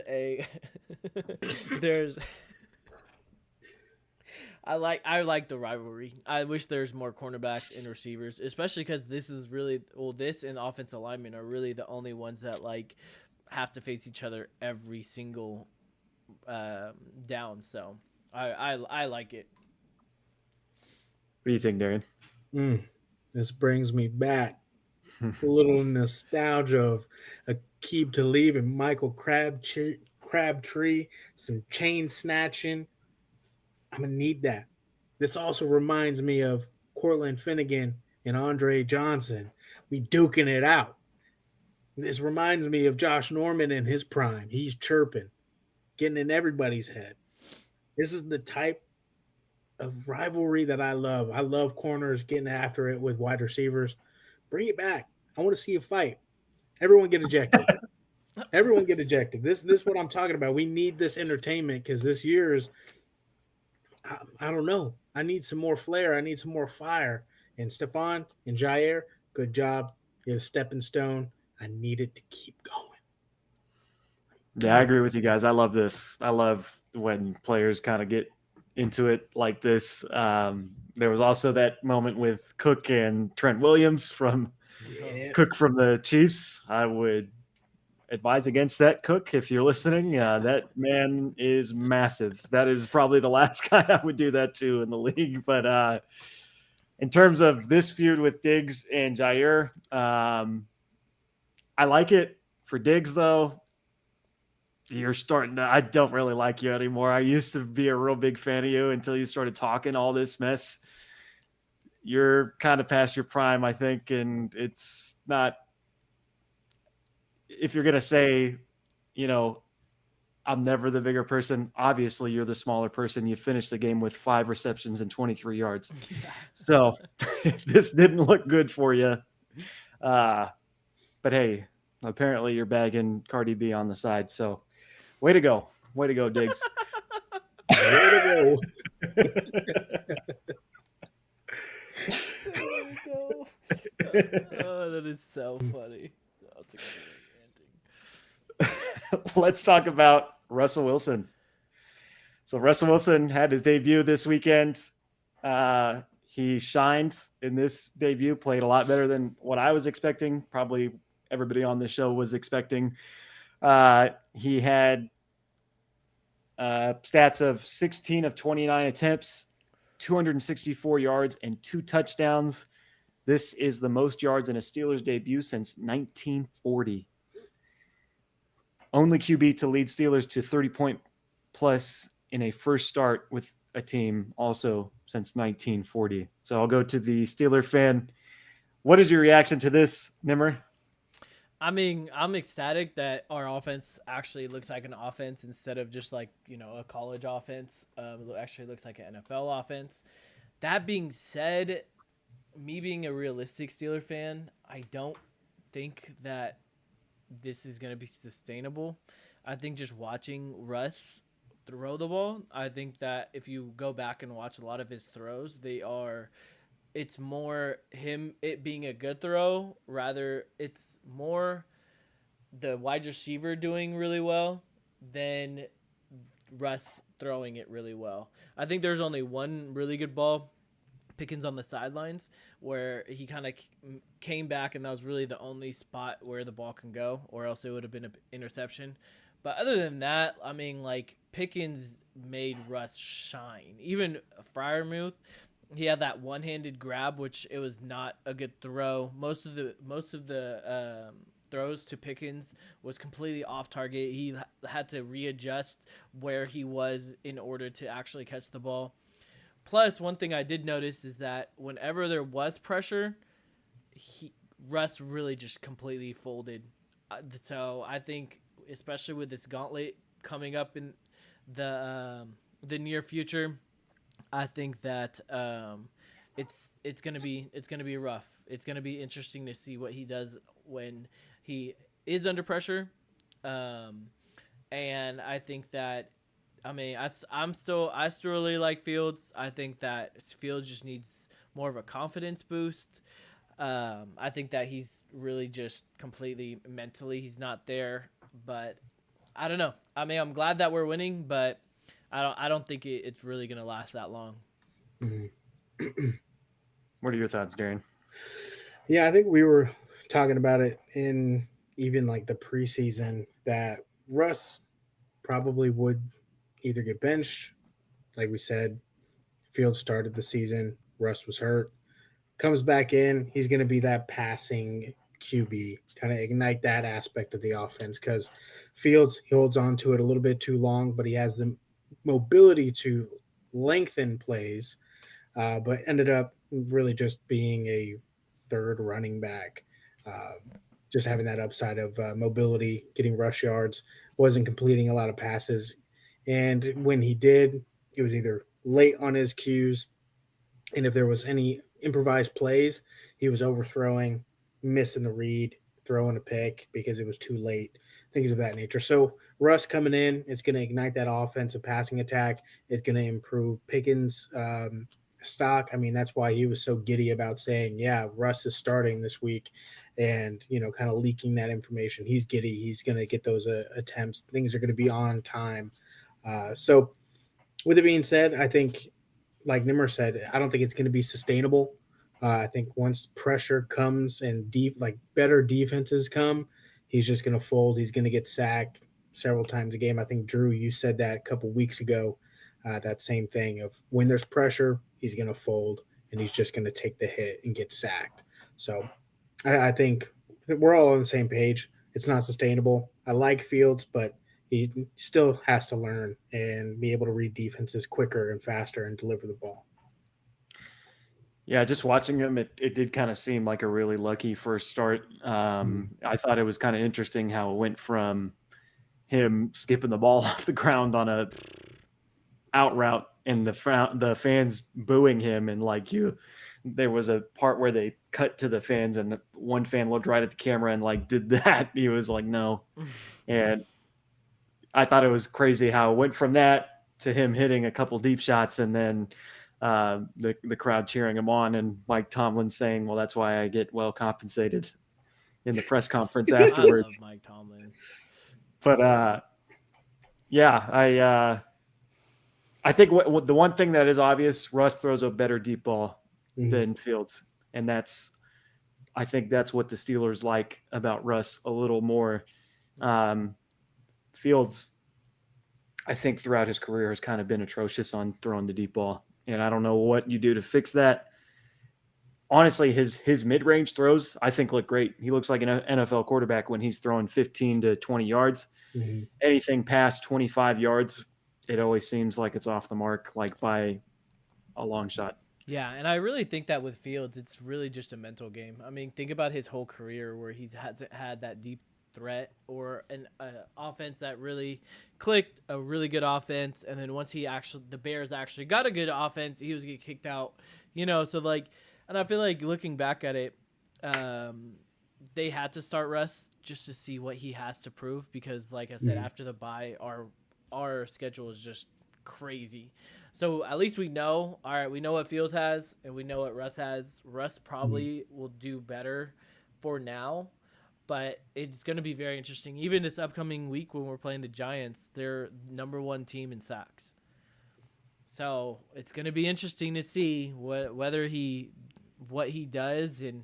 I like the rivalry. I wish there's more cornerbacks and receivers, especially because this and offensive linemen are really the only ones that like have to face each other every single down. So I like it. What do you think, Darian? This brings me back a little nostalgia of Aqib Talib and Michael Crabtree Crabtree, some chain snatching. I'm going to need that. This also reminds me of Cortland Finnegan and Andre Johnson. We duking it out. This reminds me of Josh Norman in his prime. He's chirping, getting in everybody's head. This is the type of rivalry that I love. I love corners getting after it with wide receivers. Bring it back. I want to see a fight. Everyone get ejected. Everyone get ejected. This is what I'm talking about. We need this entertainment because this year's I don't know. I need some more flair. I need some more fire. And Stephon and Jair, good job. You're a stepping stone. I need it to keep going. Yeah, I agree with you guys. I love this. I love when players kind of get into it like this. There was also that moment with Cook and Trent Williams from Yeah. Cook from the Chiefs. I would advise against that, Cook, if you're listening. That man is massive. That is probably the last guy I would do that to in the league. But in terms of this feud with Diggs and Jair, I like it. For Diggs, though, you're starting to, I don't really like you anymore. I used to be a real big fan of you until you started talking all this mess. You're kind of past your prime, I think, and it's not, if you're going to say, I'm never the bigger person, obviously you're the smaller person. You finished the game with 5 receptions and 23 yards. So this didn't look good for you. But hey, apparently you're bagging Cardi B on the side. So way to go. Way to go, Diggs. Way to Oh, that is so funny. That's a great Let's talk about Russell Wilson. So Russell Wilson had his debut this weekend. He shined in this debut, played a lot better than what I was expecting. Probably everybody on the show was expecting. He had stats of 16 of 29 attempts, 264 yards, and 2 touchdowns. This is the most yards in a Steelers debut since 1940. Only QB to lead Steelers to 30-point plus in a first start with a team also since 1940. So I'll go to the Steeler fan. What is your reaction to this, Nimmer? I mean, I'm ecstatic that our offense actually looks like an offense instead of just like, a college offense. It actually looks like an NFL offense. That being said, me being a realistic Steeler fan, I don't think that this is going to be sustainable. I think just watching Russ throw the ball, I think that if you go back and watch a lot of his throws, it's more it being a good throw, rather it's more the wide receiver doing really well than Russ throwing it really well. I think there's only one really good ball, Pickens on the sidelines, where he kind of came back, and that was really the only spot where the ball can go, or else it would have been an interception. But other than that, I mean, like, Pickens made Russ shine. Even Freiermuth, he had that one-handed grab, which it was not a good throw. Most of the throws to Pickens was completely off target. He had to readjust where he was in order to actually catch the ball. Plus, one thing I did notice is that whenever there was pressure, Russ really just completely folded. So I think, especially with this gauntlet coming up in the near future, I think that it's gonna be rough. It's gonna be interesting to see what he does when he is under pressure, and I think that. I mean, I still really like Fields. I think that Fields just needs more of a confidence boost. I think that he's really just completely mentally, he's not there. But I don't know. I mean, I'm glad that we're winning, but I don't think it's really gonna last that long. What are your thoughts, Darren? Yeah, I think we were talking about it in even like the preseason that Russ probably would either get benched, like we said. Fields started the season, Russ was hurt, comes back in, he's going to be that passing QB, kind of ignite that aspect of the offense because Fields, he holds on to it a little bit too long, but he has the mobility to lengthen plays, but ended up really just being a third running back. Just having that upside of mobility, getting rush yards, wasn't completing a lot of passes. And when he did, it was either late on his cues, and if there was any improvised plays, he was overthrowing, missing the read, throwing a pick because it was too late, things of that nature. So Russ coming in, it's going to ignite that offensive passing attack. It's going to improve Pickens' stock. I mean, that's why he was so giddy about saying, yeah, Russ is starting this week and, kind of leaking that information. He's giddy. He's going to get those attempts. Things are going to be on time. So with it being said, I think, like Nimmer said, I don't think it's going to be sustainable. I think once pressure comes and better defenses come, he's just going to fold. He's going to get sacked several times a game. I think, Drew, you said that a couple weeks ago, that same thing of when there's pressure, he's going to fold and he's just going to take the hit and get sacked. So I think that we're all on the same page. It's not sustainable. I like Fields, but he still has to learn and be able to read defenses quicker and faster and deliver the ball. Yeah, just watching him, it did kind of seem like a really lucky first start. I thought it was kind of interesting how it went from him skipping the ball off the ground on a out route and the fans booing him, and there was a part where they cut to the fans and one fan looked right at the camera and did that. He was like, no. And I thought it was crazy how it went from that to him hitting a couple deep shots and then the crowd cheering him on, and Mike Tomlin saying, well, that's why I get well compensated in the press conference afterwards. I love Mike Tomlin. But I think the one thing that is obvious, Russ throws a better deep ball than Fields. And I think that's what the Steelers like about Russ a little more. Fields, I think throughout his career has kind of been atrocious on throwing the deep ball. And I don't know what you do to fix that. Honestly, his mid-range throws, I think, look great. He looks like an NFL quarterback when he's throwing 15 to 20 yards. Mm-hmm. Anything past 25 yards, it always seems like it's off the mark, by a long shot. Yeah, and I really think that with Fields, it's really just a mental game. I mean, think about his whole career where he hasn't had that deep threat or an offense that really clicked, a really good offense, and then once the Bears actually got a good offense, he was getting kicked out. So and I feel like looking back at it, they had to start Russ just to see what he has to prove because, like I said, after the bye, our schedule is just crazy. So at least we know, all right, we know what Fields has and we know what Russ has. Russ probably will do better for now, but it's going to be very interesting. Even this upcoming week when we're playing the Giants, they're number one team in sacks. So it's going to be interesting to see what he does and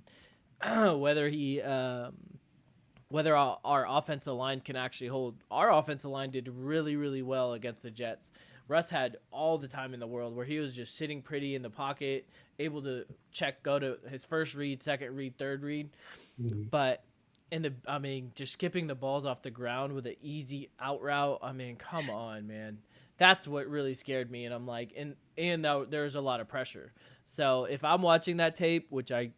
whether our offensive line can actually hold. Our offensive line did really, really well against the Jets. Russ had all the time in the world where he was just sitting pretty in the pocket, able to go to his first read, second read, third read. Mm-hmm. But just skipping the balls off the ground with an easy out route. I mean, come on, man. That's what really scared me. And I'm like, and there's a lot of pressure. So if I'm watching that tape, which I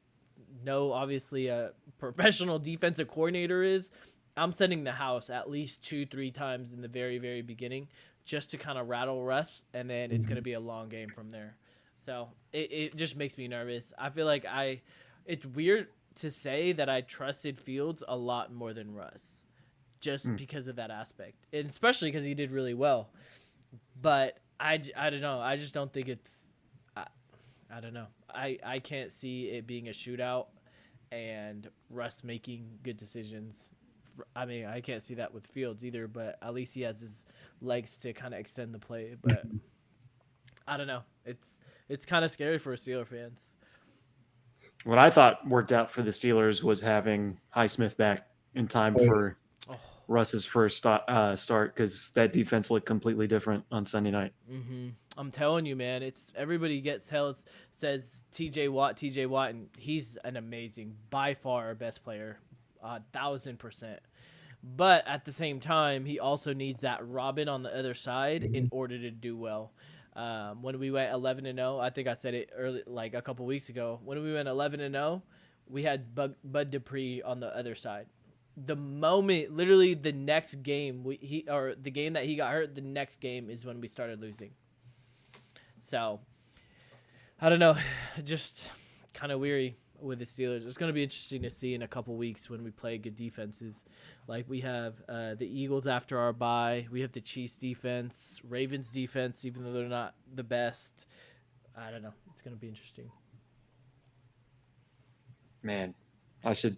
know obviously a professional defensive coordinator is, I'm sending the house at least 2-3 times in the very, very beginning just to kind of rattle Russ, and then it's going to be a long game from there. So it just makes me nervous. I feel like it's weird to say that I trusted Fields a lot more than Russ just because of that aspect, and especially because he did really well. But I don't know. I just don't think it's I don't know. I can't see it being a shootout and Russ making good decisions. I mean, I can't see that with Fields either, but at least he has his legs to kind of extend the play. But I don't know. It's kind of scary for Steelers fans. What I thought worked out for the Steelers was having Highsmith back in time for Russ's first start because that defense looked completely different on Sunday night. Mm-hmm. I'm telling you, man. It's everybody says TJ Watt, and he's an amazing, by far our best player, 1,000%. But at the same time, he also needs that Robin on the other side in order to do well. When we went 11-0, I think I said it early, like a couple weeks ago. When we went 11-0, we had Bud Dupree on the other side. The moment, literally the next game, the game that he got hurt, the next game is when we started losing. So, I don't know, just kind of weary with the Steelers. It's going to be interesting to see in a couple weeks when we play good defenses. Like we have the Eagles after our bye. We have the Chiefs defense, Ravens defense, even though they're not the best. I don't know. It's going to be interesting. Man, I should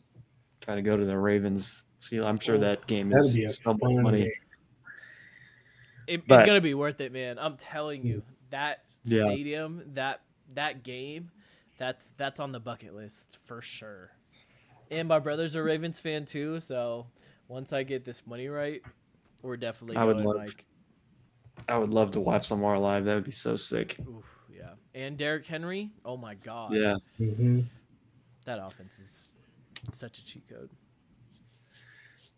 try to go to the Ravens. See, I'm sure that game That'd be a is so much fun money. game. It's But- going to be worth it, man. I'm telling you. That Yeah. stadium, that game, that's on the bucket list for sure. And my brother's a Ravens fan too, so once I get this money right, we're definitely I would going, love- Mike. I would love to watch Lamar live. That would be so sick. Oof, yeah. And Derrick Henry, oh my god. Yeah. Mm-hmm. That offense is such a cheat code.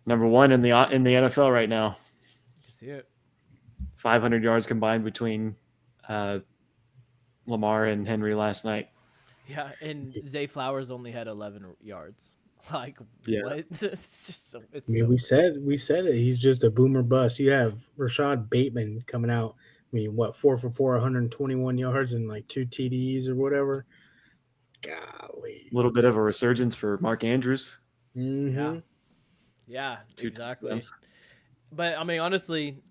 Number one in the NFL right now. You can see it. 500 yards combined between Lamar and Henry last night. Yeah, and Zay Flowers only had 11 yards. Like, Yeah. what? It's just so, it's I mean, so we said it. He's just a boomer bust. You have Rashad Bateman coming out. I mean, what, 4 for 4, 121 yards and like 2 TDs or whatever. Golly. A little bit of a resurgence for Mark Andrews. Mm-hmm. Yeah, Two exactly. touchdowns. But I mean, honestly,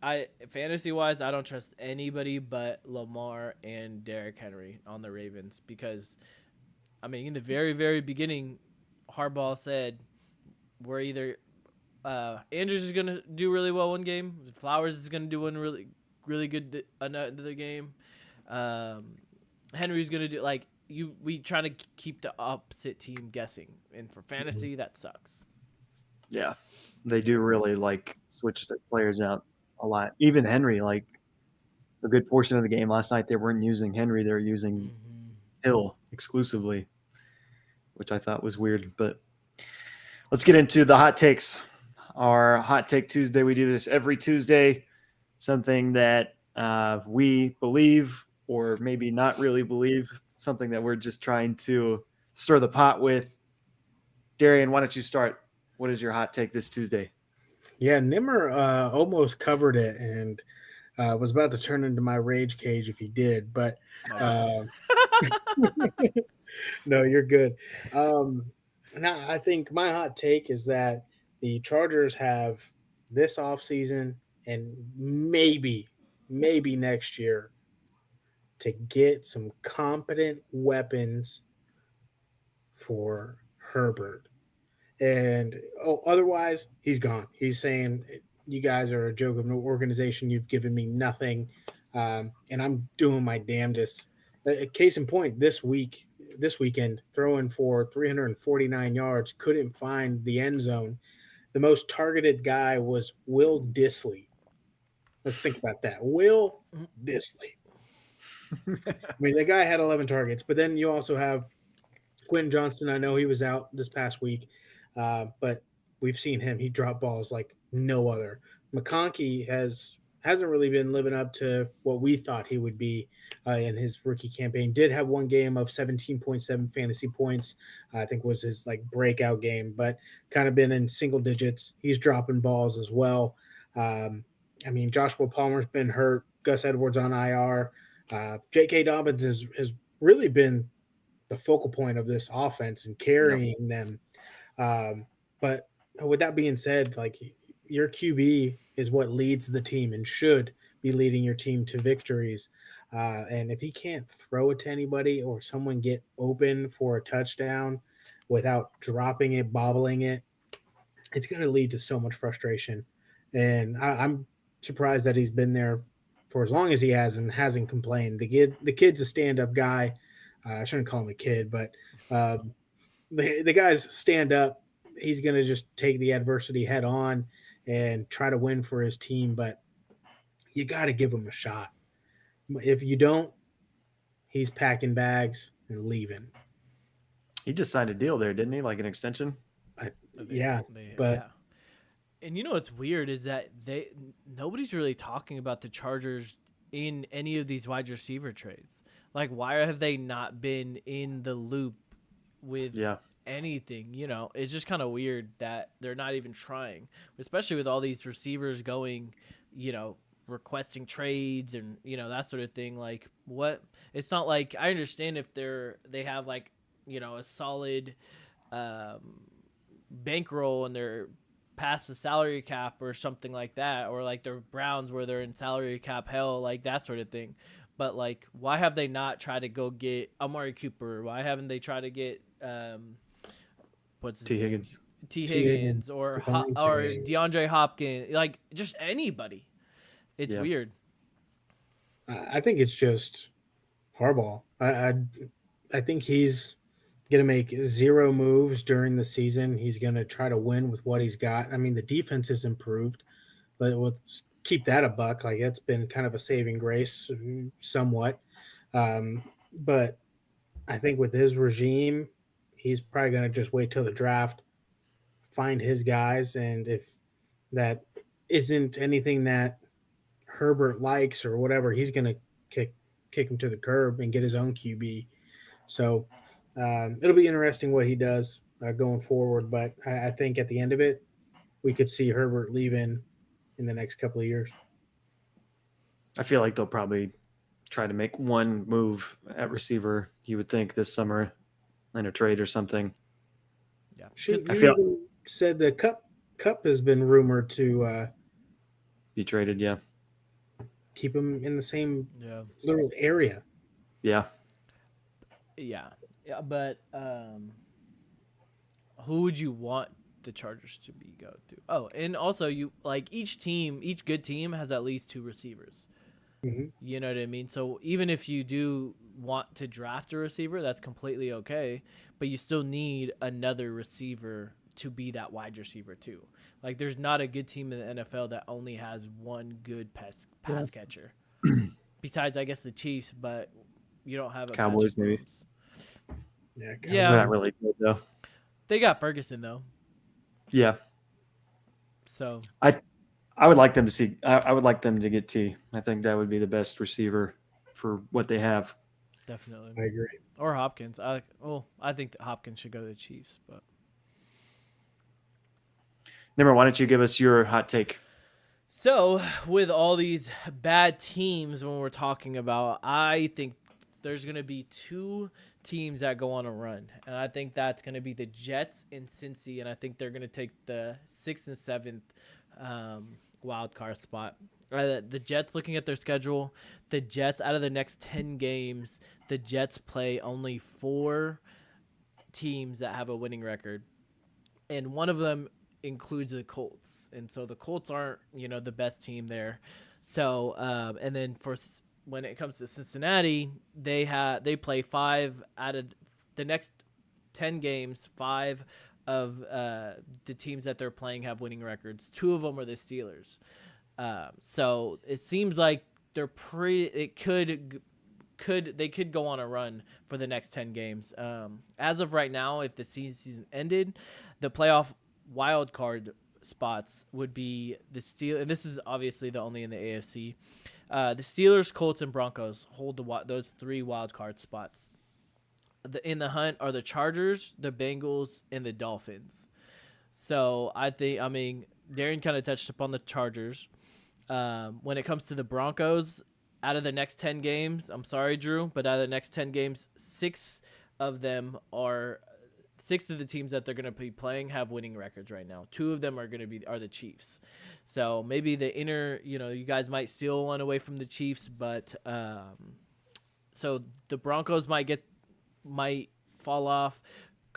fantasy wise, I don't trust anybody but Lamar and Derrick Henry on the Ravens because, I mean, in the very, very beginning, Harbaugh said we're either Andrews is gonna do really well one game, Flowers is gonna do one really, really good another game, Henry's gonna do we try to keep the opposite team guessing, and for fantasy that sucks. Yeah. They do really switch their players out a lot. Even Henry, a good portion of the game last night, they weren't using Henry. They were using Hill exclusively, which I thought was weird. But let's get into the hot takes. Our Hot Take Tuesday, we do this every Tuesday. Something that we believe or maybe not really believe. Something that we're just trying to stir the pot with. Darian, why don't you start? What is your hot take this Tuesday? Yeah, Nimmer almost covered it and was about to turn into my rage cage if he did, but no, you're good. Now, I think my hot take is that the Chargers have this offseason and maybe next year to get some competent weapons for Herbert. And otherwise, he's gone. He's saying, you guys are a joke of an organization. You've given me nothing, and I'm doing my damnedest. Case in point, this weekend, throwing for 349 yards, couldn't find the end zone. The most targeted guy was Will Dissly. Let's think about that. Will Dissly. I mean, the guy had 11 targets, but then you also have Quentin Johnston. I know he was out this past week. But we've seen him. He dropped balls like no other. McConkey hasn't really been living up to what we thought he would be in his rookie campaign. Did have one game of 17.7 fantasy points. I think was his breakout game, but kind of been in single digits. He's dropping balls as well. I mean, Joshua Palmer's been hurt. Gus Edwards on IR. J.K. Dobbins has really been the focal point of this offense and carrying them. But with that being said, your QB is what leads the team and should be leading your team to victories. And if he can't throw it to anybody or someone get open for a touchdown without dropping it, bobbling it, it's going to lead to so much frustration. And I'm surprised that he's been there for as long as he has and hasn't complained. The kid's a stand-up guy. I shouldn't call him a kid, but the guy's stand up. He's going to just take the adversity head on and try to win for his team, but you got to give him a shot. If you don't, he's packing bags and leaving. He just signed a deal there, didn't he? Like an extension. Yeah, but Yeah. And you know what's weird is that nobody's really talking about the Chargers in any of these wide receiver trades. Like, why have they not been in the loop with Yeah. anything? You know, it's just kind of weird that they're not even trying, especially with all these receivers going, you know, requesting trades and that sort of thing. Like, what? It's not like I understand if they have like a solid um, bankroll and they're past the salary cap or something like that, or like the Browns where they're in salary cap hell, like that sort of thing. But like, why have they not tried to go get Amari Cooper? Why haven't they tried to get what's his T. name? Higgins. T. T. Higgins Higgins, or Devontae. DeAndre Hopkins, like just anybody. It's Yeah. weird. I think it's just Harbaugh. I think he's going to make zero moves during the season. He's going to try to win with what he's got. I mean, the defense has improved, but let's keep that a buck. Like, that's been kind of a saving grace somewhat. But I think with his regime, he's probably going to just wait till the draft, find his guys, and if that isn't anything that Herbert likes or whatever, he's going to kick him to the curb and get his own QB. So it'll be interesting what he does going forward. But I think at the end of it, we could see Herbert leaving in the next couple of years. I feel like they'll probably try to make one move at receiver, you would think, this summer in a trade or something. Yeah. Shoot, I you feel- even said the Cup has been rumored to Be traded, yeah. keep him in the same Yeah. little area. Yeah. Yeah. But who would you want the Chargers to go to? Oh, and also you like each good team has at least 2 receivers. Mm-hmm. You know what I mean? So even if you do want to draft a receiver, that's completely okay, but you still need another receiver to be that wide receiver too. Like, there's not a good team in the NFL that only has one good pass catcher. Besides, I guess, the Chiefs, but you don't have a Cowboys, Patrick maybe. Mahomes. Yeah, Yeah. They're not really good, though. They got Ferguson though, Yeah. so I would like them to see. I would like them to get T. I think that would be the best receiver for what they have. definitely. I agree. Or Hopkins. I think that Hopkins should go to the Chiefs, but Nimmer, why don't you give us your hot take? so with all these bad teams when we're talking about, I think there's going to be 2 teams that go on a run, and I think that's going to be the Jets and Cincy, and I think they're going to take the 6th and 7th wild card spot. The Jets, looking at their schedule, the Jets out of the next 10 games, the Jets play only 4 teams that have a winning record, and one of them includes the Colts, and so the Colts aren't the best team there. So and then when it comes to Cincinnati, they play 5 out of the next 10 games. 5 of the teams that they're playing have winning records. 2 of them are the Steelers. So it seems like they're they could go on a run for the next 10 games. As of right now, if the season ended, the playoff wild card spots would be the Steelers, and this is obviously the only in the AFC. The Steelers, Colts, and Broncos hold those 3 wild card spots. In the hunt are the Chargers, the Bengals, and the Dolphins. So Darren kind of touched upon the Chargers. When it comes to the Broncos, out of the next 10 games, I'm sorry, Drew, but out of the next 10 games, 6 of the teams that they're going to be playing have winning records right now. 2 of them are the Chiefs. So maybe you guys might steal one away from the Chiefs, but so the Broncos might fall off.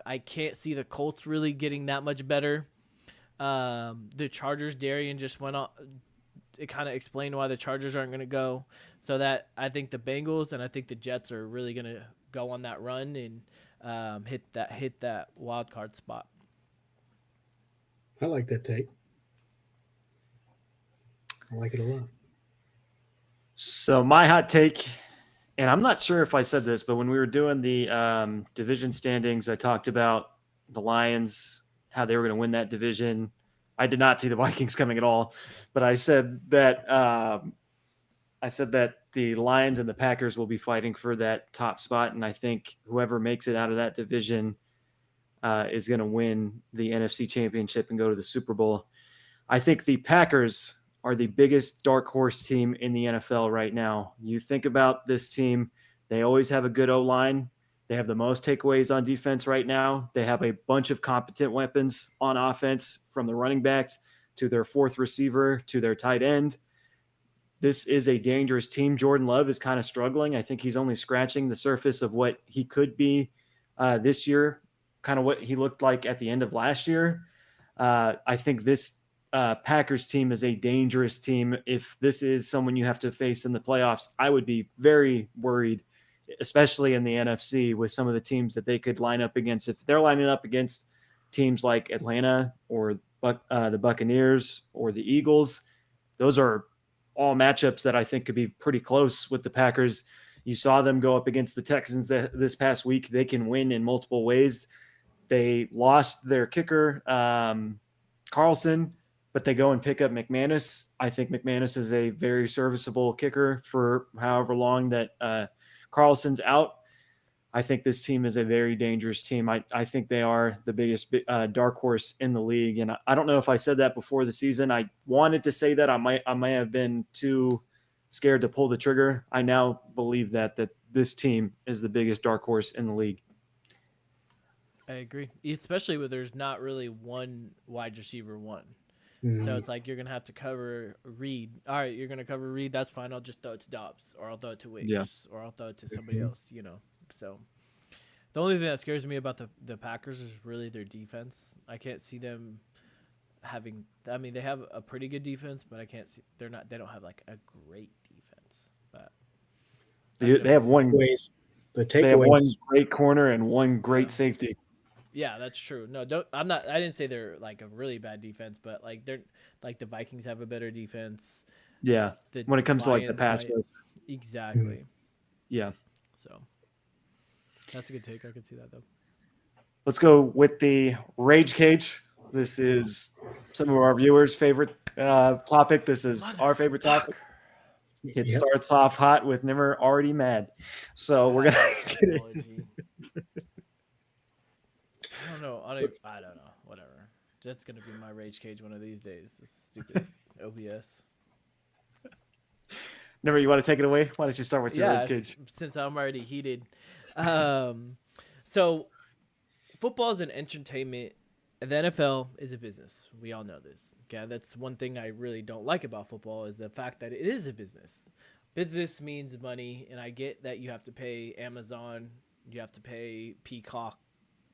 I can't see the Colts really getting that much better. The Chargers, Darian just went on. It kind of explained why the Chargers aren't going to go. So that I think the Bengals and I think the Jets are really going to go on that run and hit that wild card spot. I like that take. I like it a lot. So my hot take, and I'm not sure if I said this, but when we were doing the division standings, I talked about the Lions, how they were going to win that division. I did not see the Vikings coming at all, but I said that the Lions and the Packers will be fighting for that top spot, and I think whoever makes it out of that division is going to win the NFC Championship and go to the Super Bowl. I think the Packers are the biggest dark horse team in the NFL right now. You think about this team, they always have a good O-line. They have the most takeaways on defense right now. They have a bunch of competent weapons on offense, from the running backs to their fourth receiver to their tight end. This is a dangerous team. Jordan Love is kind of struggling. I think he's only scratching the surface of what he could be this year, kind of what he looked like at the end of last year. I think this Packers team is a dangerous team. If this is someone you have to face in the playoffs, I would be very worried, especially in the NFC, with some of the teams that they could line up against. If they're lining up against teams like Atlanta or the Buccaneers or the Eagles, those are all matchups that I think could be pretty close with the Packers. You saw them go up against the Texans this past week. They can win in multiple ways. They lost their kicker, Carlson, but they go and pick up McManus. I think McManus is a very serviceable kicker for however long that Carlson's out. I think this team is a very dangerous team. I think they are the biggest dark horse in the league. And I don't know if I said that before the season. I wanted to say that. I might have been too scared to pull the trigger. I now believe that this team is the biggest dark horse in the league. I agree, especially when there's not really one wide receiver one. Mhm. So it's like you're gonna have to cover Reed. All right, you're gonna cover Reed. That's fine. I'll just throw it to Dobbs, or I'll throw it to Wicks, Yeah. or I'll throw it to somebody else. You know. So the only thing that scares me about the Packers is really their defense. I can't see them having. I mean, they have a pretty good defense, but I can't see. They don't have like a great defense. But They have one. Takeaways. The They have one takeaways. great corner and one great Yeah. safety. Yeah, that's true. No, don't. I'm not. I didn't say they're like a really bad defense, but like they're like the Vikings have a better defense. Yeah. The When it comes to like the Lions pass might- rush. Exactly. Yeah. So that's a good take. I could see that though. Let's go with the Rage Cage. This is some of our viewers' favorite topic. This is our favorite topic. It Yep. starts off hot with Nimmer already mad. So we're going to get it. Apology. I don't know. I don't know. Whatever. That's gonna be my rage cage one of these days. This stupid OBS. Nimmer, you want to take it away? Why don't you start with your Rage s- Cage? since I'm already heated. So football is an entertainment. The NFL is a business. We all know this. Okay, that's one thing I really don't like about football is the fact that it is a business. Business means money, and I get that you have to pay Amazon, you have to pay Peacock,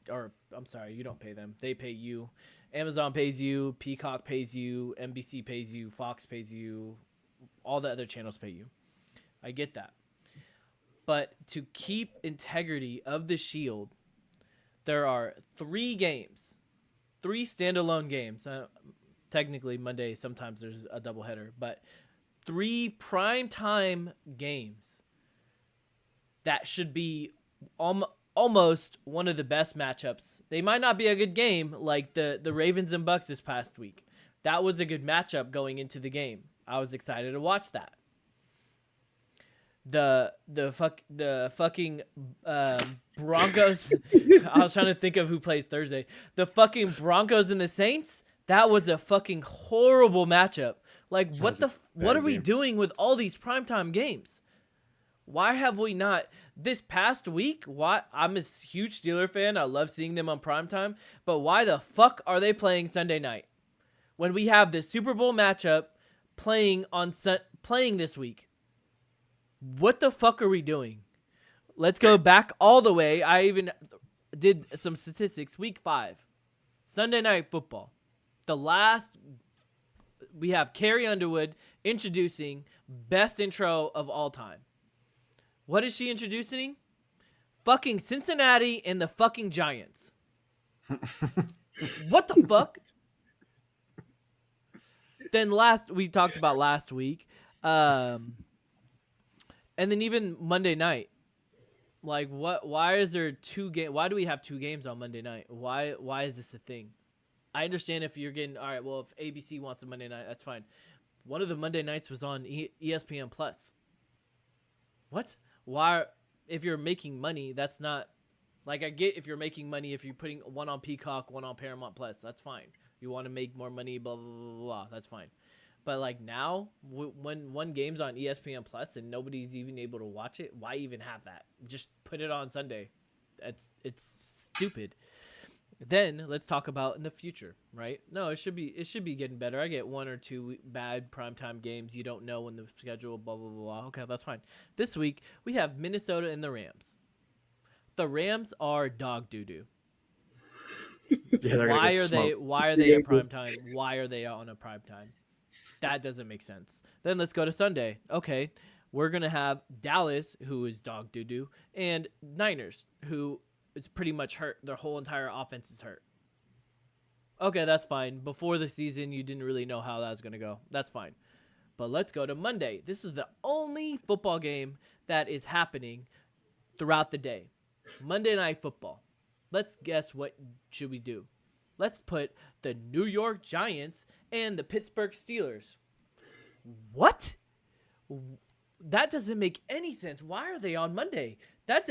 or I'm sorry, you don't pay them. They pay you. Amazon pays you, Peacock pays you, NBC pays you, Fox pays you, all the other channels pay you. I get that. But to keep integrity of the Shield, there are 3 games, 3 standalone games. Technically, Monday, sometimes there's a doubleheader, but 3 primetime games that should be almost one of the best matchups. They might not be a good game like the Ravens and Bucks this past week. That was a good matchup going into the game. I was excited to watch that. The fucking Broncos. I was trying to think of who plays Thursday. The fucking Broncos and the Saints. That was a fucking horrible matchup. Like, what are we doing with all these primetime games? Why have we not this past week? Why I'm a huge Steeler fan. I love seeing them on primetime. But why the fuck are they playing Sunday night when we have the Super Bowl matchup playing this week? What the fuck are we doing? Let's go back all the way. I even did some statistics. Week 5, Sunday Night Football. We have Carrie Underwood introducing best intro of all time. What is she introducing? Fucking Cincinnati and the fucking Giants. What the fuck? Then we talked about last week. And then even Monday night, like what? Why is there Why do we have 2 games on Monday night? Why is this a thing? I understand if you're getting all right. Well, if ABC wants a Monday night, that's fine. One of the Monday nights was on ESPN Plus. What? Why? If you're making money, that's not like I get if you're making money if you're putting one on Peacock, one on Paramount Plus. That's fine. You want to make more money, blah blah blah blah. That's fine. But like now, when one game's on ESPN Plus and nobody's even able to watch it, why even have that? Just put it on Sunday. It's stupid. Then let's talk about in the future, right? No, it should be getting better. I get 1 or 2 bad primetime games. You don't know when the schedule, blah blah blah blah. Okay, that's fine. This week we have Minnesota and the Rams. The Rams are dog doo doo. Yeah, they're Why gonna are get they? smoked. Why are they in prime time? Why are they on a prime time? That doesn't make sense. Then let's go to Sunday. Okay, we're gonna have Dallas, who is dog doo doo, and Niners, who is pretty much hurt. Their whole entire offense is hurt. Okay, that's fine. Before the season, you didn't really know how that was gonna go. That's fine. But let's go to Monday. This is the only football game that is happening throughout the day. Monday Night Football. Let's guess what should we do? Let's put the New York Giants and the Pittsburgh Steelers. What? That doesn't make any sense. Why are they on Monday? That's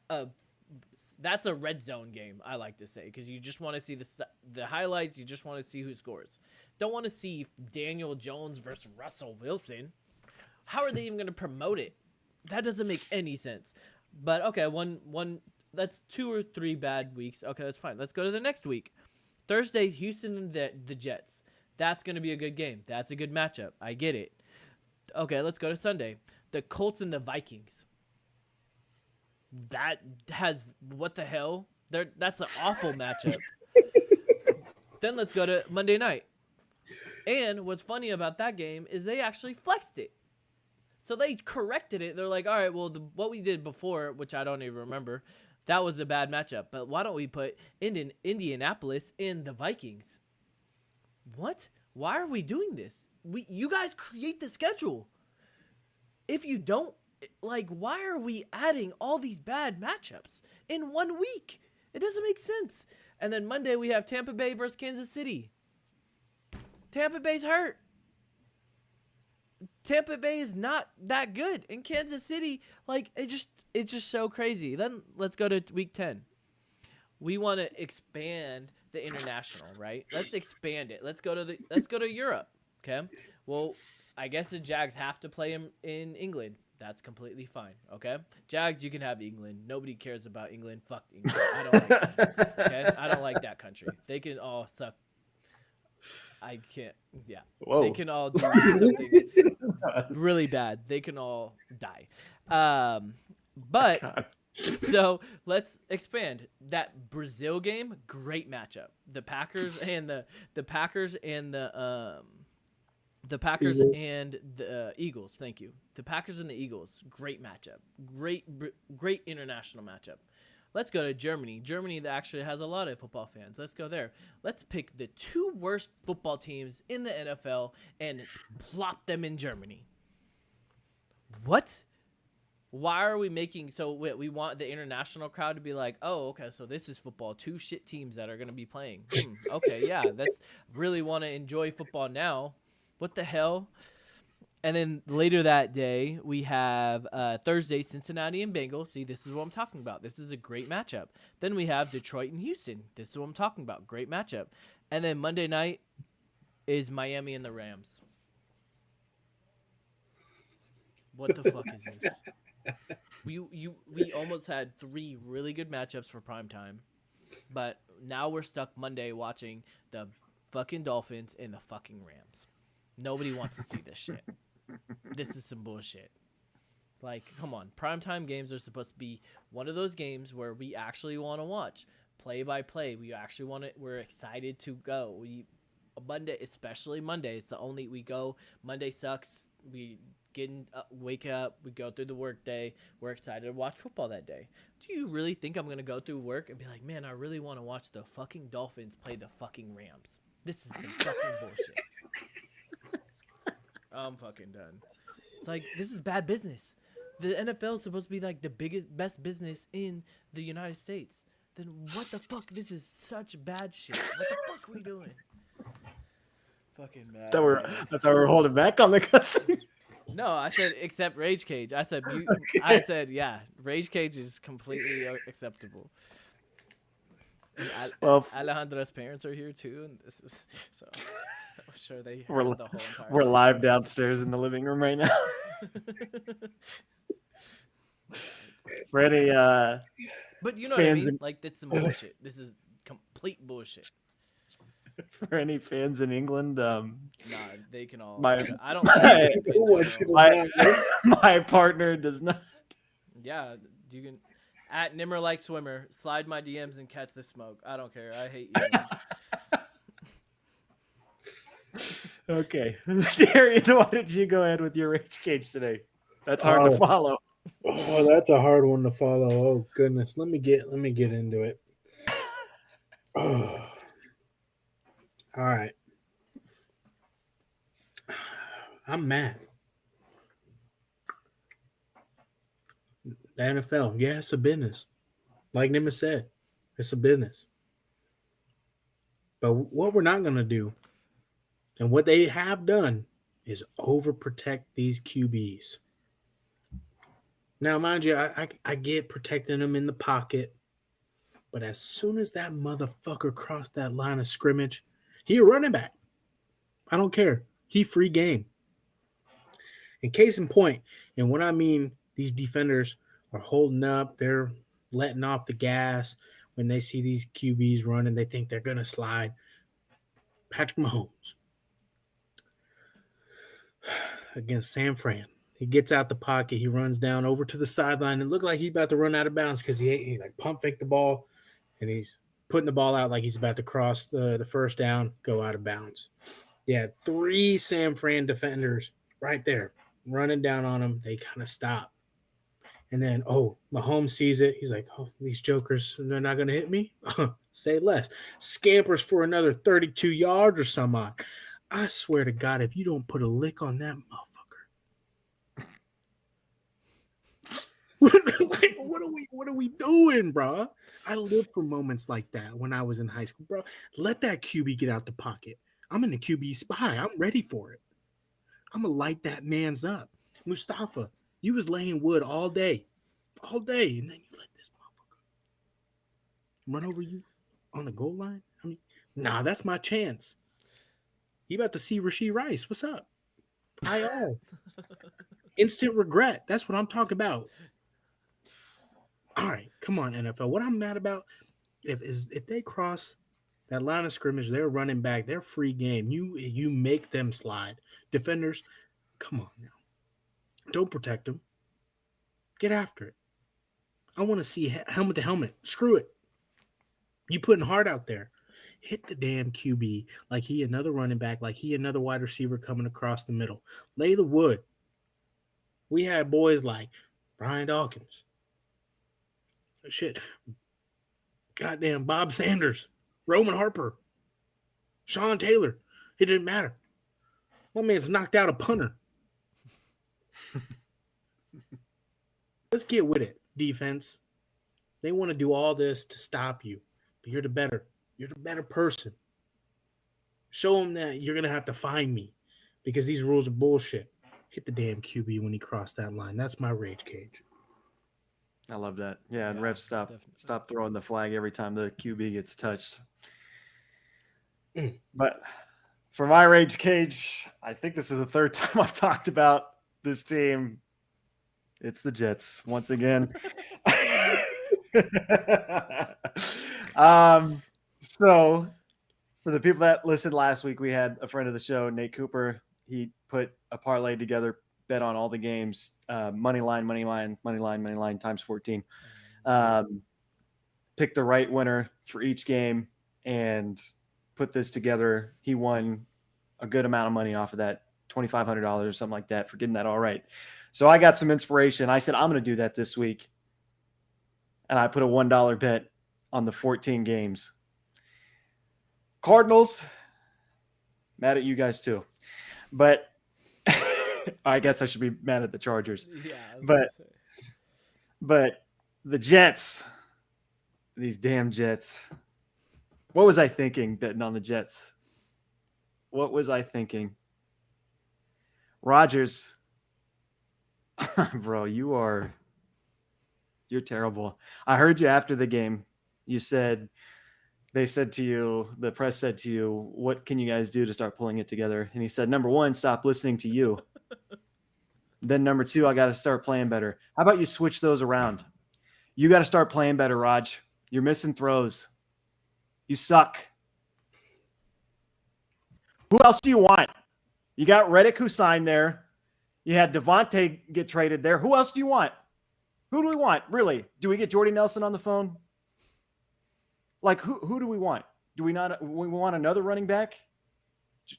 a red zone game, I like to say, because you just want to see the highlights. You just want to see who scores. Don't want to see Daniel Jones versus Russell Wilson. How are they even going to promote it? That doesn't make any sense. But okay, one that's 2 or 3 bad weeks. Okay, that's fine. Let's go to the next week. Thursday, Houston and the Jets. That's going to be a good game. That's a good matchup. I get it. Okay, let's go to Sunday. The Colts and the Vikings. That has what the hell? That's an awful matchup. Then let's go to Monday night. And what's funny about that game is they actually flexed it. So they corrected it. They're like, all right, well, what we did before, which I don't even remember, that was a bad matchup. But why don't we put Indianapolis in the Vikings? What? Why are we doing this? You guys create the schedule. If you don't, like, why are we adding all these bad matchups in 1 week? It doesn't make sense. And then Monday we have Tampa Bay versus Kansas City. Tampa Bay's hurt. Tampa Bay is not that good. In Kansas City, like, it's just so crazy. Then let's go to week 10. We want to expand the international, right? Let's expand it. Let's go to Europe. Okay. Well, I guess the Jags have to play in England. That's completely fine. Okay. Jags, you can have England. Nobody cares about England. Fuck England. I don't like that. Okay. I don't like that country. They can all suck. I can't. Yeah. Whoa. They can all do something really bad. They can all die. But God. so let's expand that Brazil game. Great matchup. The Packers and the Packers and the Packers Eagles. and the Eagles. Thank you. The Packers and the Eagles. Great matchup. Great international matchup. Let's go to Germany. Germany that actually has a lot of football fans. Let's go there. Let's pick the 2 worst football teams in the NFL and plop them in Germany. What? Why are we making we want the international crowd to be like, oh, okay, so this is football. 2 shit teams that are going to be playing. Okay, yeah, that's really want to enjoy football now. What the hell? And then later that day, we have Thursday, Cincinnati and Bengals. See, this is what I'm talking about. This is a great matchup. Then we have Detroit and Houston. This is what I'm talking about. Great matchup. And then Monday night is Miami and the Rams. What the fuck is this? We almost had 3 really good matchups for primetime, but now we're stuck Monday watching the fucking Dolphins and the fucking Rams. Nobody wants to see this shit. This is some bullshit. Like, come on. Primetime games are supposed to be one of those games where we actually want to watch play by play. We're excited to go. Monday, especially Monday, it's the only we go. Monday sucks. We wake up, we go through the work day. We're excited to watch football that day. Do you really think I'm going to go through work and be like, man, I really want to watch the fucking Dolphins play the fucking Rams? This is some fucking bullshit. I'm fucking done. It's like, this is bad business. the NFL is supposed to be like the best business in the United States. Then what the fuck? This is such bad shit. What the fuck are we doing? Fucking mad. I thought we were holding back on the cussing. No, I said except Rage Cage. I said Okay. I said yeah. Rage Cage is completely acceptable. And Well, Alejandra's parents are here too, and this is so. I'm sure they We're heard the whole entire. we're live downstairs in the living room right now. For any But you know what I fans mean? in- Like that's some bullshit. This is complete bullshit. for any fans in England, Nah, they can all. My- I don't. my- think they can play my partner does not. Yeah, you can. At Nimmer like swimmer, slide my DMs and catch the smoke. I don't care. I hate you. Okay, Darian, why did you go ahead with your Rage Cage today? That's hard to Oh. follow. Oh, that's a hard one to follow. Oh goodness. Let me get into it. Oh. All right. I'm mad. The NFL, yeah, it's a business. Like Nima said, it's a business. But what we're not going to do, and what they have done, is overprotect these QBs. Now, mind you, I get protecting them in the pocket, but as soon as that motherfucker crossed that line of scrimmage, he a running back. I don't care. He free game. In case in point, and what I mean, these defenders are holding up. They're letting off the gas when they see these QBs running. They think they're going to slide. Patrick Mahomes against San Fran. He gets out the pocket. He runs down over to the sideline. It looked like he's about to run out of bounds because he like pump fake the ball, and he's putting the ball out like he's about to cross the first down, go out of bounds. Yeah, 3 San Fran defenders right there running down on him. They kind of stop. And then, Mahomes sees it. He's like, oh, these jokers, they're not going to hit me? Say less. Scampers for another 32 yards or some odd. I swear to God, if you don't put a lick on that motherfucker. Like, what are we doing, bro? I lived for moments like that when I was in high school, bro. Let that QB get out the pocket. I'm in the QB spy. I'm ready for it. I'm going to light that man's up. Mustafa, you was laying wood all day, and then you let this motherfucker run over you on the goal line? I mean, nah, that's my chance. You about to see Rashee Rice. What's up? IR. Instant regret. That's what I'm talking about. All right, come on, NFL. What I'm mad about, if they cross that line of scrimmage, they're running back, they're free game. You make them slide. Defenders, come on now. Don't protect them. Get after it. I want to see helmet to helmet. Screw it. You putting heart out there. Hit the damn QB like he another running back, like he another wide receiver coming across the middle. Lay the wood. We had boys like Brian Dawkins. Shit. Goddamn Bob Sanders. Roman Harper. Sean Taylor. It didn't matter. My man's knocked out a punter. Let's get with it, defense. They want to do all this to stop you, but you're the better person. Show them that you're going to have to find me because these rules are bullshit. Hit the damn QB when he crossed that line. That's my rage cage. I love that. Yeah, and Yeah, refs stop throwing the flag every time the QB gets touched. But for my rage cage, I think this is the 3rd time I've talked about this team. It's the Jets once again. So for the people that listened last week, we had a friend of the show, Nate Cooper. He put a parlay together, bet on all the games, money line times 14. Picked the right winner for each game and put this together. He won a good amount of money off of that, $2,500 or something like that, for getting that all right. So I got some inspiration. I said, I'm going to do that this week. And I put a $1 bet on the 14 games. Cardinals, mad at you guys too. But I guess I should be mad at the Chargers. Yeah, But But the Jets, these damn Jets. What was I thinking betting on the Jets? What was I thinking? Rodgers, bro, you're terrible. I heard you after the game. You said, they said to you, the press said to you, what can you guys do to start pulling it together? And he said, number one, stop listening to you. Then number two, I got to start playing better. How about you switch those around? You got to start playing better, Raj. You're missing throws. You suck. Who else do you want? You got Reddick who signed there. You had Devontae get traded there. Who else do you want? Who do we want? Really? Do we get Jordy Nelson on the phone? Like, who do we want? Do we not? We want another running back?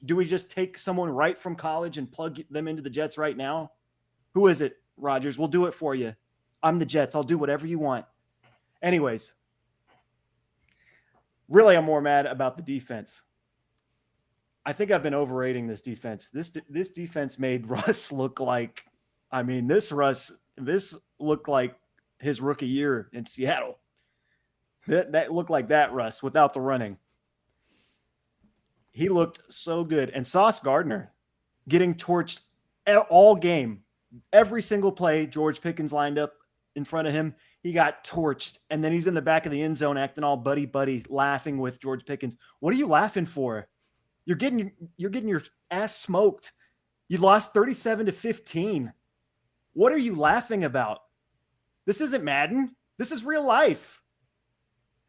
Do we just take someone right from college and plug them into the Jets right now? Who is it, Rodgers? We'll do it for you. I'm the Jets. I'll do whatever you want. Anyways, really, I'm more mad about the defense. I think I've been overrating this defense. This defense made Russ look like, I mean, this looked like his rookie year in Seattle. That looked like that Russ without the running. He looked so good. And Sauce Gardner getting torched all game. Every single play, George Pickens lined up in front of him. He got torched. And then he's in the back of the end zone acting all buddy, laughing with George Pickens. What are you laughing for? You're getting your ass smoked. You lost 37-15. What are you laughing about? This isn't Madden. This is real life.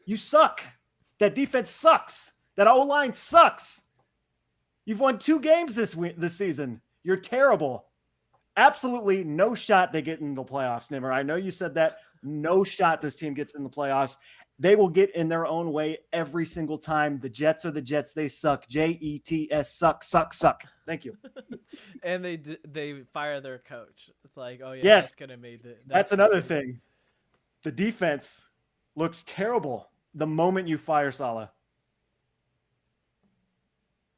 You suck. That defense sucks. That O-line sucks. You've won 2 games this season. You're terrible. Absolutely no shot they get in the playoffs, Nimmer. I know you said that. No shot this team gets in the playoffs. They will get in their own way every single time. The Jets are the Jets. They suck. Jets suck. Thank you. And they fire their coach. It's like, oh yeah, yes, that's gonna make the. That's another thing. The defense looks terrible the moment you fire Saleh.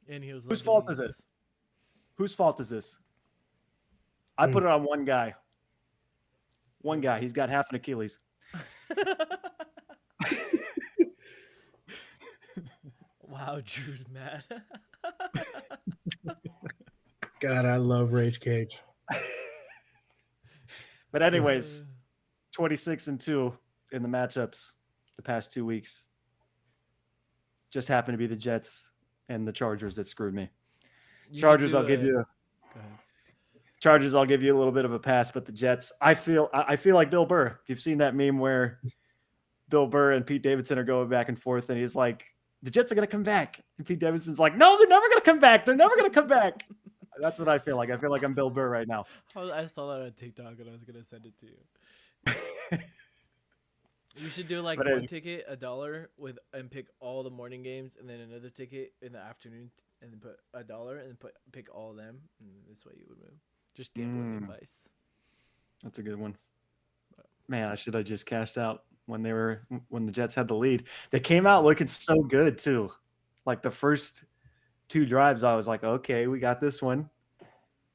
And he was Whose fault is it? Whose fault is this? I put it on one guy. One guy. He's got half an Achilles. Wow, Drew's mad. God, I love Rage Cage. But anyways, 26-2 in the matchups the past 2 weeks. Just happened to be the Jets and the Chargers that screwed me. Chargers, I'll give you a little bit of a pass, but the Jets, I feel like Bill Burr. You've seen that meme where Bill Burr and Pete Davidson are going back and forth, and he's like, the Jets are going to come back. And Pete Davidson's like, no, they're never going to come back. They're never going to come back. That's what I feel like. I feel like I'm Bill Burr right now. I saw that on TikTok, and I was going to send it to you. You should do like one ticket, $1 and pick all the morning games, and then another ticket in the afternoon, and then put $1 and pick all of them. And this way you would move. Just gambling advice. That's a good one. Man, I should have just cashed out when the Jets had the lead. They came out looking so good too. Like the first 2 drives, I was like, okay, we got this one.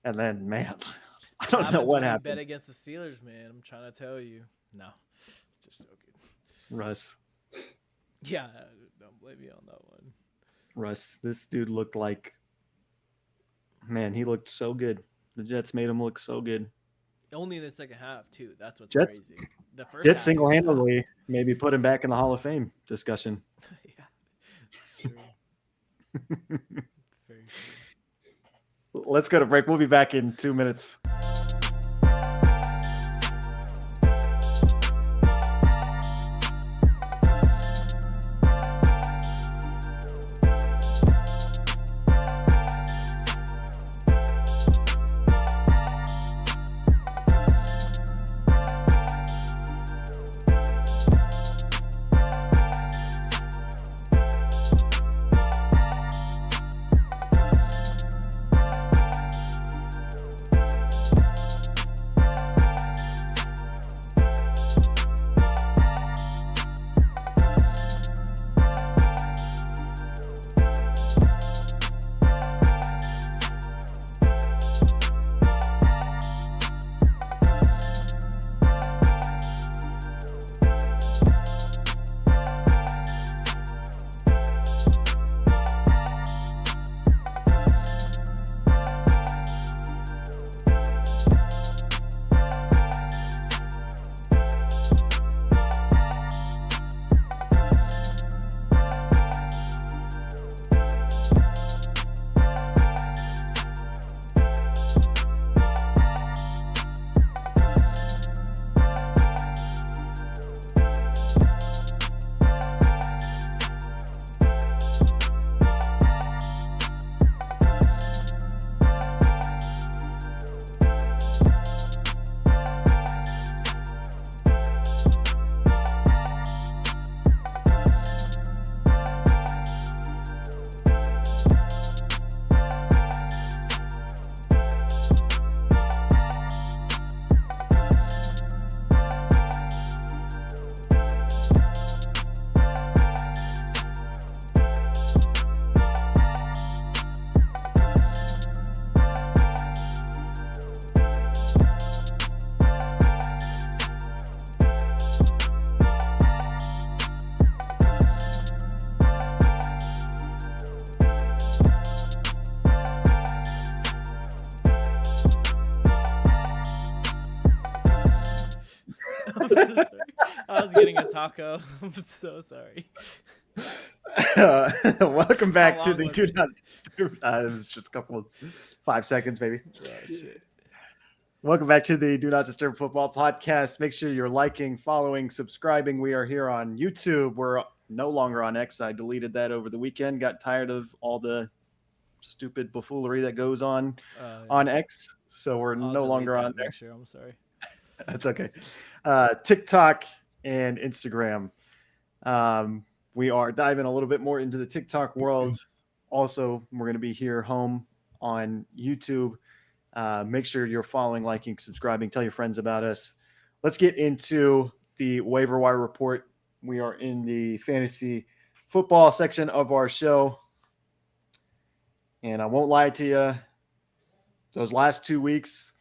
And then, man, I don't know what happened. Bet against the Steelers, man. I'm trying to tell you. No, just joking. Russ. Yeah, don't blame me on that one. Russ, this dude looked like, man, he looked so good. The Jets made him look so good. Only in the second half, too. That's what's Jets, crazy. The first Jets single-handedly maybe put him back in the Hall of Fame discussion. Yeah. True. Very true. Let's go to break. We'll be back in 2 minutes. I was getting a taco. I'm so sorry. Welcome back to long the was Do it? Not Disturb. It was just a couple of 5 seconds, maybe. Oh, shit. Welcome back to the Do Not Disturb Football Podcast. Make sure you're liking, following, subscribing. We are here on YouTube. We're no longer on X. I deleted that over the weekend. Got tired of all the stupid buffoonery that goes on X. So we're I'll no delete longer that on there. next year. I'm sorry. That's okay. TikTok and Instagram. We are diving a little bit more into the TikTok world. Also, we're going to be here home on YouTube. Make sure you're following, liking, subscribing. Tell your friends about us. Let's get into the waiver wire report. We are in the fantasy football section of our show. And I won't lie to you, those last 2 weeks,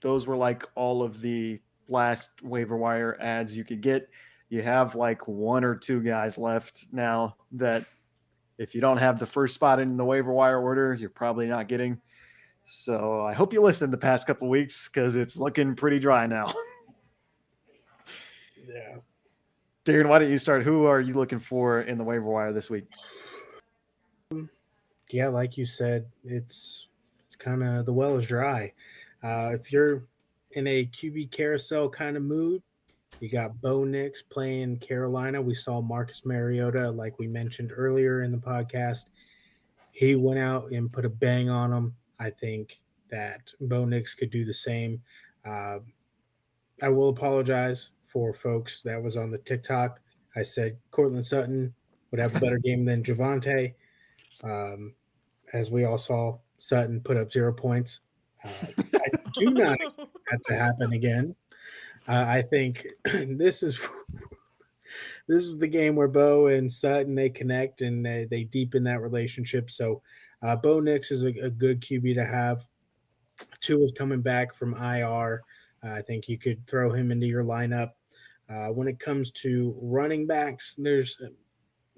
those were like all of the last waiver wire ads you could get. You have like one or two guys left now that if you don't have the first spot in the waiver wire order, you're probably not getting. So I hope you listened the past couple of weeks because it's looking pretty dry now. Yeah. Darren, why don't you start? Who are you looking for in the waiver wire this week? Yeah, like you said, it's kind of the well is dry. If you're in a QB carousel kind of mood, you got Bo Nix playing Carolina. We saw Marcus Mariota, like we mentioned earlier in the podcast. He went out and put a bang on him. I think that Bo Nix could do the same. Uh, I will apologize for folks that was on the TikTok. I said Cortland Sutton would have a better game than Javante. Um, as we all saw, Sutton put up 0 points. I do not expect that to happen again. I think this is the game where Bo and Sutton they connect and they deepen that relationship. So Bo Nix is a good QB to have. Tua is coming back from IR. I think you could throw him into your lineup. When it comes to running backs, there's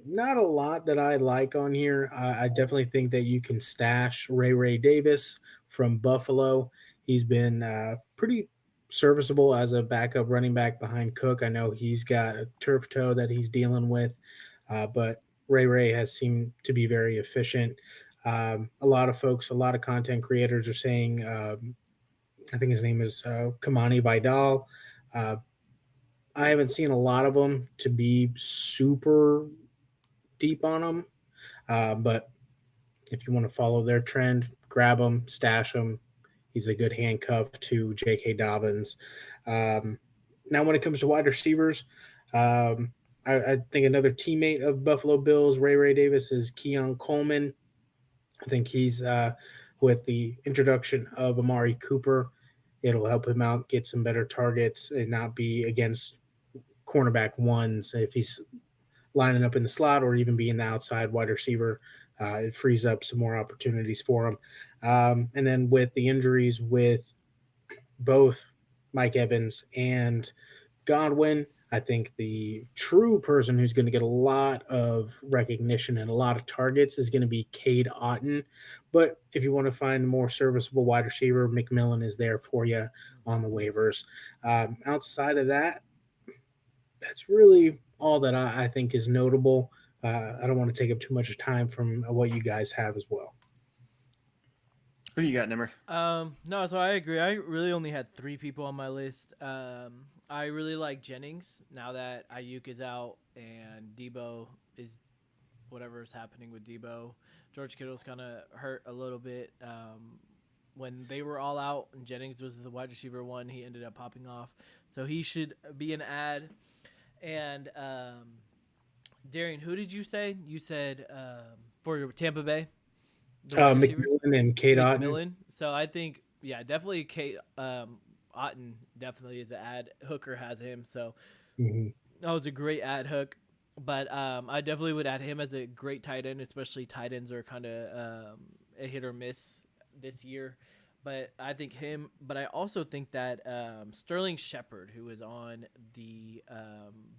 not a lot that I like on here. I definitely think that you can stash Ray Davis from Buffalo. He's been pretty serviceable as a backup running back behind Cook. I know he's got a turf toe that he's dealing with, but Ray has seemed to be very efficient. A lot of folks, a lot of content creators are saying, I think his name is Kamani Vidal. Uh, I haven't seen a lot of them to be super deep on them. But if you want to follow their trend, grab him, stash him. He's a good handcuff to J.K. Dobbins. Now, when it comes to wide receivers, I think another teammate of Buffalo Bills, Ray Davis, is Keon Coleman. I think he's with the introduction of Amari Cooper, it'll help him out, get some better targets, and not be against cornerback ones if he's lining up in the slot or even being the outside wide receiver. It frees up some more opportunities for him. And then with the injuries with both Mike Evans and Godwin, I think the true person who's going to get a lot of recognition and a lot of targets is going to be Cade Otton. But if you want to find a more serviceable wide receiver, McMillan is there for you on the waivers. Outside of that, that's really all that I think is notable. I don't want to take up too much time from what you guys have as well. Who do you got, Nimmer? No, so I agree. I really only had 3 people on my list. I really like Jennings now that Ayuk is out and Debo is whatever is happening with Debo. George Kittle's kind of hurt a little bit. When they were all out and Jennings was the wide receiver one, he ended up popping off. So he should be an ad. And Darian, who did you say? You said for Tampa Bay? McMillan and Cade Otton. McMillan. So I think, yeah, definitely Kate Otton definitely is an ad. Hooker has him, so that was a great ad hook. But I definitely would add him as a great tight end, especially tight ends are kind of a hit or miss this year. But I think him. But I also think that Sterling Shepard, who is on the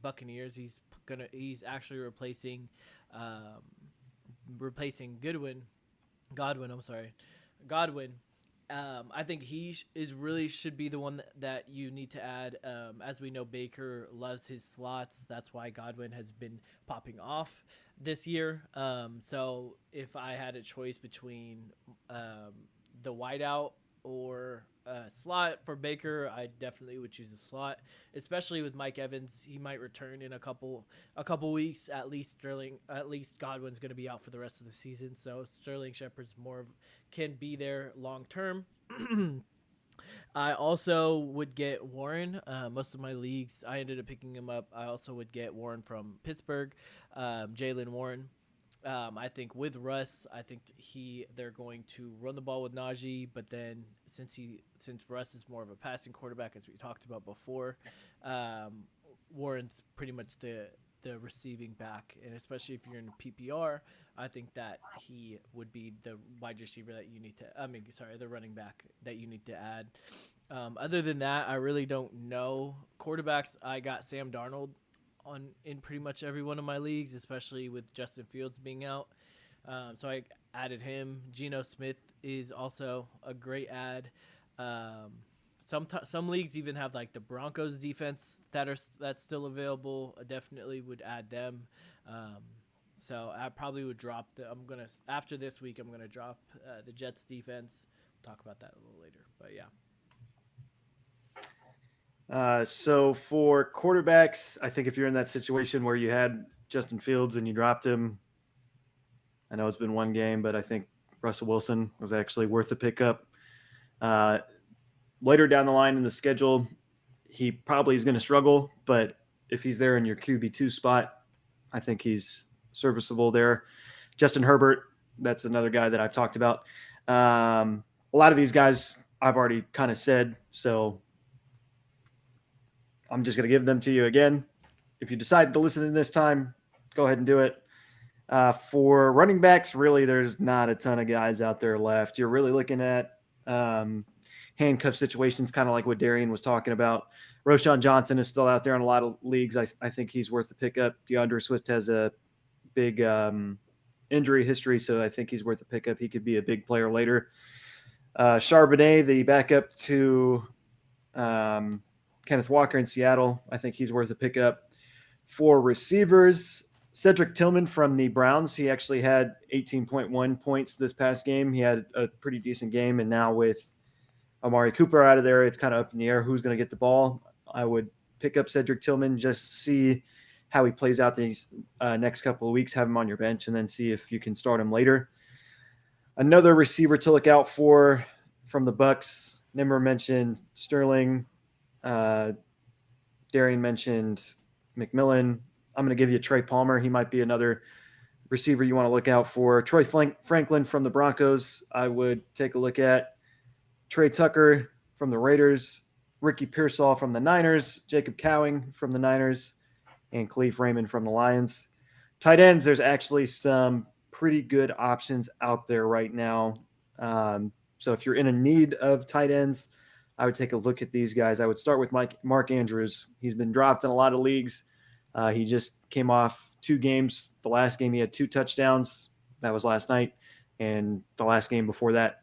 Buccaneers, he's actually replacing Godwin I think he is really should be the one that you need to add. As we know, Baker loves his slots. That's why Godwin has been popping off this year. So if I had a choice between the wideout or slot for Baker, I definitely would choose a slot, especially with Mike Evans. He might return in a couple weeks. At least Godwin's going to be out for the rest of the season, so Sterling Shepard's can be there long term. I also would get Warren. Most of my leagues, I ended up picking him up. I also would get Warren from Pittsburgh, Jalen Warren. I think with Russ, I think they're going to run the ball with Najee, but then since Russ is more of a passing quarterback, as we talked about before, Warren's pretty much the receiving back, and especially if you're in PPR, I think that he would be the wide receiver that you need to. The running back that you need to add. Other than that, I really don't know quarterbacks. I got Sam Darnold in pretty much every one of my leagues, especially with Justin Fields being out. So I added him. Geno Smith is also a great add. Some leagues even have like the Broncos defense that's still available. I definitely would add them. So I probably would drop after this week. I'm gonna drop the Jets defense. We'll talk about that a little later. But yeah. So for quarterbacks, I think if you're in that situation where you had Justin Fields and you dropped him, I know it's been one game, but I think Russell Wilson was actually worth the pickup. Later down the line in the schedule, he probably is going to struggle, but if he's there in your QB2 spot, I think he's serviceable there. Justin Herbert, that's another guy that I've talked about. A lot of these guys I've already kind of said, so I'm just going to give them to you again. If you decide to listen in this time, go ahead and do it. For running backs, really, there's not a ton of guys out there left. You're really looking at handcuff situations, kind of like what Darian was talking about. Roshan Johnson is still out there in a lot of leagues. I think he's worth the pickup. DeAndre Swift has a big injury history, so I think he's worth the pickup. He could be a big player later. Charbonnet, the backup to Kenneth Walker in Seattle, I think he's worth a pickup. For receivers, Cedric Tillman from the Browns, he actually had 18.1 points this past game. He had a pretty decent game, and now with Amari Cooper out of there, it's kind of up in the air who's going to get the ball. I would pick up Cedric Tillman, just see how he plays out these next couple of weeks, have him on your bench, and then see if you can start him later. Another receiver to look out for from the Bucks, Nimmer mentioned Sterling. Darian mentioned McMillan. I'm going to give you Trey Palmer. He might be another receiver you want to look out for. Troy Franklin from the Broncos, I would take a look at. Trey Tucker from the Raiders, Ricky Pearsall from the Niners, Jacob Cowing from the Niners, and Khalif Raymond from the Lions. Tight ends, there's actually some pretty good options out there right now. So if you're in a need of tight ends, I would take a look at these guys. I would start with Mark Andrews. He's been dropped in a lot of leagues. He just came off 2 games. The last game he had 2 touchdowns. That was last night. And the last game before that,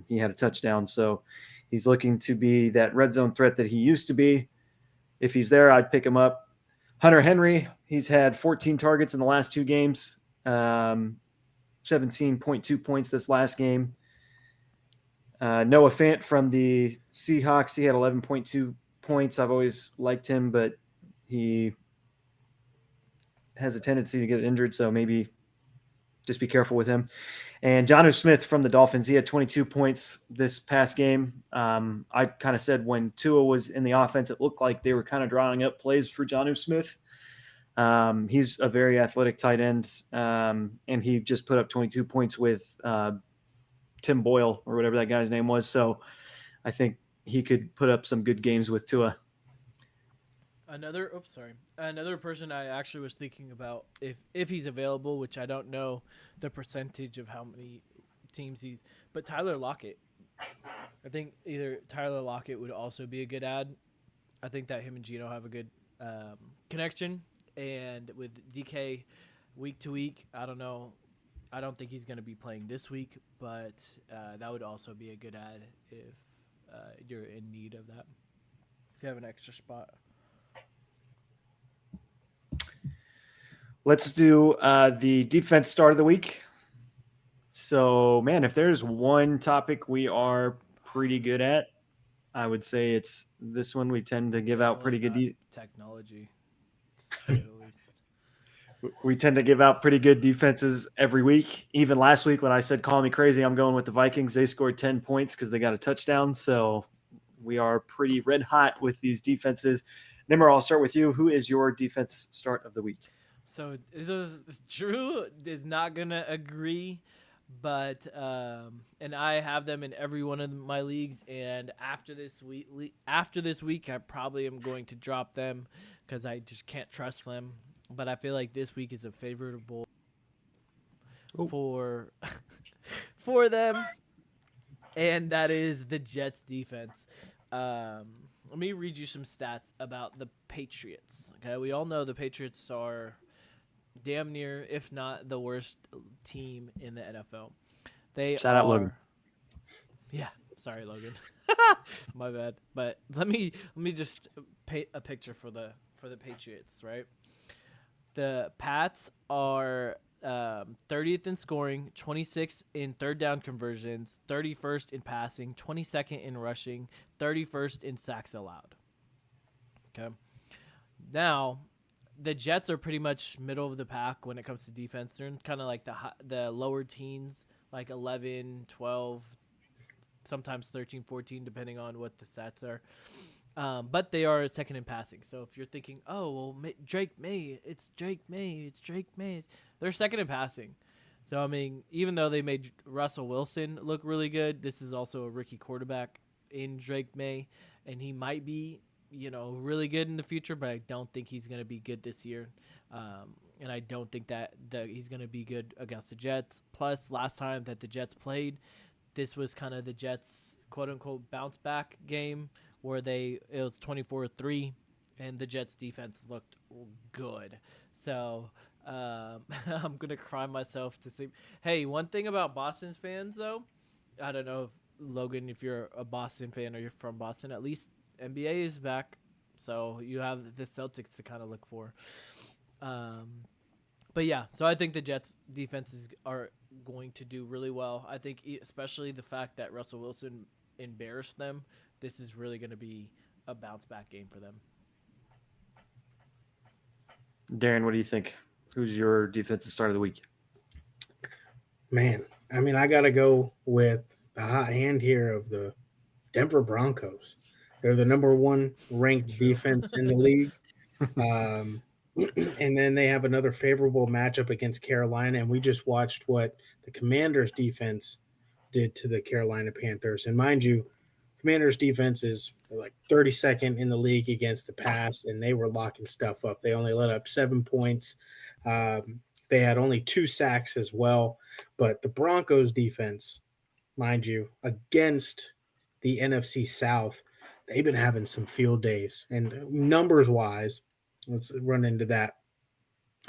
he had a touchdown. So he's looking to be that red zone threat that he used to be. If he's there, I'd pick him up. Hunter Henry, he's had 14 targets in the last 2 games, 17.2 points this last game. Noah Fant from the Seahawks, he had 11.2 points. I've always liked him, but he has a tendency to get injured, so maybe just be careful with him. And Jonnu Smith from the Dolphins, he had 22 points this past game. I kind of said when Tua was in the offense, it looked like they were kind of drawing up plays for Jonnu Smith. He's a very athletic tight end, and he just put up 22 points with Tim Boyle or whatever that guy's name was. So I think he could put up some good games with Tua. Another person I actually was thinking about if he's available, which I don't know the percentage of how many teams but Tyler Lockett. I think either Tyler Lockett would also be a good add. I think that him and Geno have a good connection, and with DK week to week, I don't know I don't think he's going to be playing this week, but that would also be a good add if you're in need of that. If you have an extra spot. Let's do the defense start of the week. So, man, if there's one topic we are pretty good at, I would say it's this one. We tend to give out pretty good technology. To say the least. We tend to give out pretty good defenses every week. Even last week when I said call me crazy, I'm going with the Vikings. They scored 10 points because they got a touchdown. So we are pretty red hot with these defenses. Nimmer, I'll start with you. Who is your defense start of the week? So Drew is not going to agree, but and I have them in every one of my leagues. And after this week, I probably am going to drop them because I just can't trust them. But I feel like this week is a favorable for them, and that is the Jets defense. Let me read you some stats about the Patriots. Okay, we all know the Patriots are damn near, if not the worst team in the NFL. Shout out Logan. Yeah, sorry Logan. My bad. But let me just paint a picture for the Patriots, right? The Pats are 30th in scoring, 26th in third down conversions, 31st in passing, 22nd in rushing, 31st in sacks allowed. Okay. Now, the Jets are pretty much middle of the pack when it comes to defense. They're in kind of like the lower teens, like 11, 12, sometimes 13, 14, depending on what the stats are. But they are second in passing. So if you're thinking, oh, well, Drake May, they're second in passing. So, I mean, even though they made Russell Wilson look really good, this is also a rookie quarterback in Drake May, and he might be, really good in the future, but I don't think he's going to be good this year. And I don't think that he's going to be good against the Jets. Plus, last time that the Jets played, this was kind of the Jets' quote-unquote bounce-back game, where it was 24-3, and the Jets defense looked good. So I'm going to cry myself to sleep. Hey, one thing about Boston's fans, though, I don't know if, Logan, if you're a Boston fan or you're from Boston, at least NBA is back. So you have the Celtics to kind of look for. But, yeah, so I think the Jets defenses are going to do really well. I think especially the fact that Russell Wilson embarrassed them, this is really going to be a bounce-back game for them. Darren, what do you think? Who's your defensive start of the week? Man, I mean, I got to go with the hot hand here of the Denver Broncos. They're the number one ranked defense in the league. And then they have another favorable matchup against Carolina, and we just watched what the Commanders' defense did to the Carolina Panthers. And mind you, Commanders' defense is like 32nd in the league against the pass, and they were locking stuff up. They only let up 7 points. They had only 2 sacks as well. But the Broncos' defense, mind you, against the NFC South, they've been having some field days. And numbers-wise, let's run into that.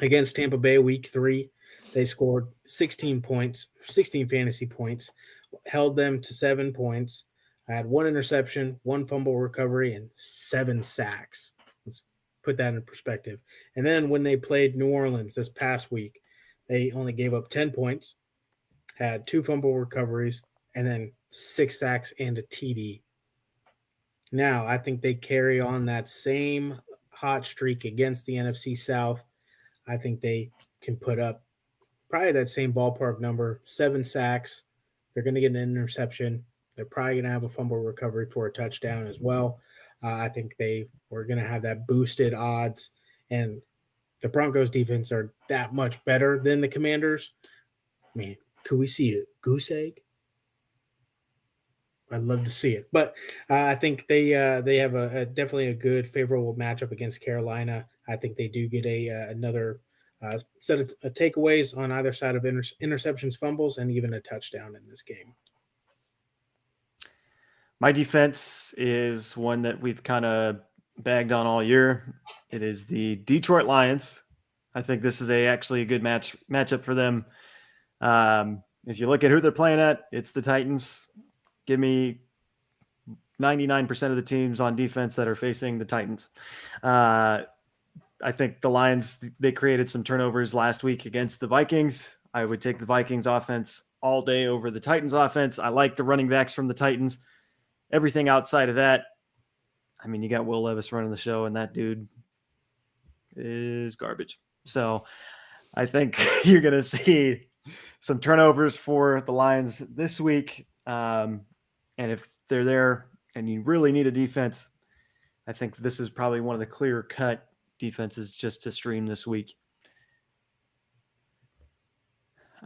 Against Tampa Bay week 3, they scored 16 points, 16 fantasy points, held them to 7 points. I had 1 interception, 1 fumble recovery, and 7 sacks. Let's put that in perspective. And then when they played New Orleans this past week, they only gave up 10 points, had 2 fumble recoveries, and then 6 sacks and a TD. Now, I think they carry on that same hot streak against the NFC South. I think they can put up probably that same ballpark number, 7 sacks. They're going to get an interception. They're probably going to have a fumble recovery for a touchdown as well. I think they were going to have that boosted odds. And the Broncos defense are that much better than the Commanders. Man, could we see a goose egg? I'd love to see it. But I think they have definitely a good favorable matchup against Carolina. I think they do get another set of takeaways on either side of interceptions, fumbles, and even a touchdown in this game. My defense is one that we've kind of bagged on all year. It is the Detroit Lions. I think this is actually a good matchup for them. If you look at who they're playing at, it's the Titans. Give me 99% of the teams on defense that are facing the Titans. I think the Lions, they created some turnovers last week against the Vikings. I would take the Vikings offense all day over the Titans offense. I like the running backs from the Titans. Everything outside of that, I mean, you got Will Levis running the show, and that dude is garbage. So I think you're going to see some turnovers for the Lions this week. And if they're there and you really need a defense, I think this is probably one of the clear-cut defenses just to stream this week.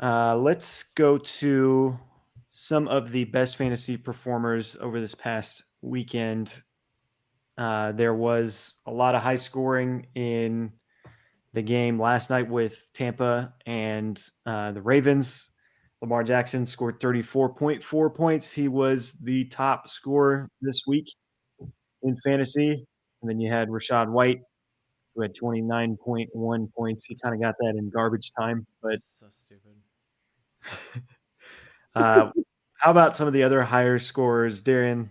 Let's go to some of the best fantasy performers over this past weekend. There was a lot of high scoring in the game last night with Tampa and the Ravens. Lamar Jackson scored 34.4 points. He was the top scorer this week in fantasy. And then you had Rashad White, who had 29.1 points. He kind of got that in garbage time. But So stupid. how about some of the other higher scorers? Darian,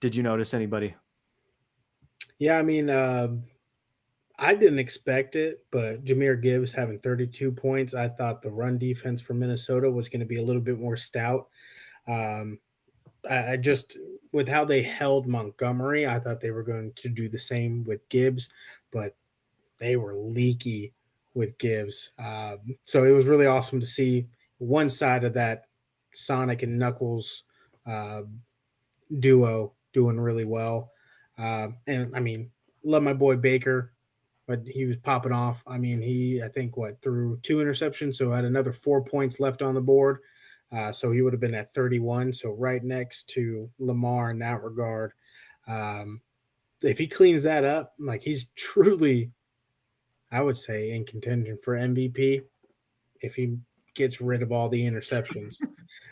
did you notice anybody? Yeah, I mean, I didn't expect it, but Jahmyr Gibbs having 32 points. I thought the run defense for Minnesota was going to be a little bit more stout. I just, with how they held Montgomery, I thought they were going to do the same with Gibbs, but they were leaky with Gibbs. So it was really awesome to see one side of that Sonic and Knuckles duo doing really well. And I mean, love my boy Baker, but he was popping off. I mean, I think, threw 2 interceptions, so had another 4 points left on the board. So he would have been at 31, so right next to Lamar in that regard. If he cleans that up, like, he's truly, I would say, in contention for MVP if he gets rid of all the interceptions.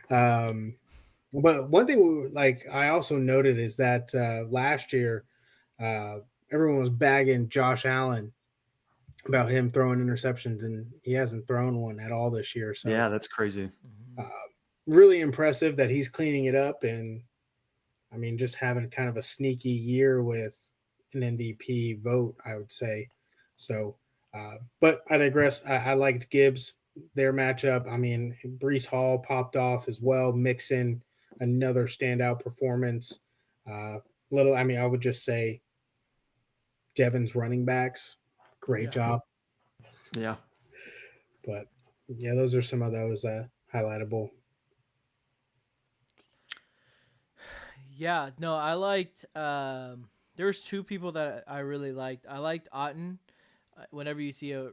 But one thing, like, I also noted is that last year, everyone was bagging Josh Allen about him throwing interceptions, and he hasn't thrown one at all this year. So Yeah, that's crazy. really impressive that he's cleaning it up, and I mean, just having kind of a sneaky year with an MVP vote, I would say. So, but I digress. I liked Gibbs, their matchup. I mean, Brees Hall popped off as well, Mixon, another standout performance. I would just say Devon's running backs, great job. Yeah. But yeah, those are some of those highlightable. Yeah, no, I liked. There's 2 people that I really liked. I liked Otten. Whenever you see a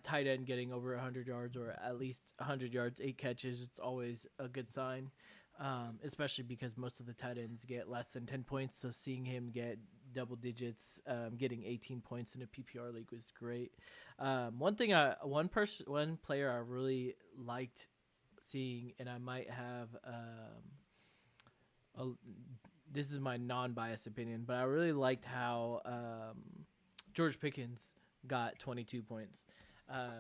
tight end getting over 100 yards or at least 100 yards, 8 catches, it's always a good sign. Especially because most of the tight ends get less than 10 points. So seeing him get double digits, getting 18 points in a PPR league was great. One player I really liked seeing, and I might have this is my non-biased opinion, but I really liked how George Pickens got 22 points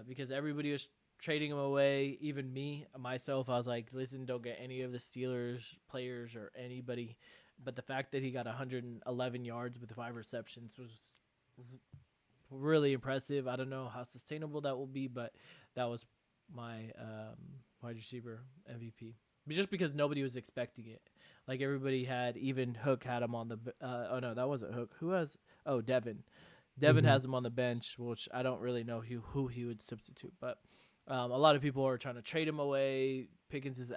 because everybody was trading him away. Even myself, I was like, listen, don't get any of the Steelers players or anybody. But the fact that he got 111 yards with 5 receptions was really impressive. I don't know how sustainable that will be, but that was my wide receiver MVP. Just because nobody was expecting it. Like, everybody had, even Hook had him on the oh no, that wasn't Hook. Who has Devin. Devin has him on the bench, which I don't really know who he would substitute, but a lot of people are trying to trade him away. Pickens is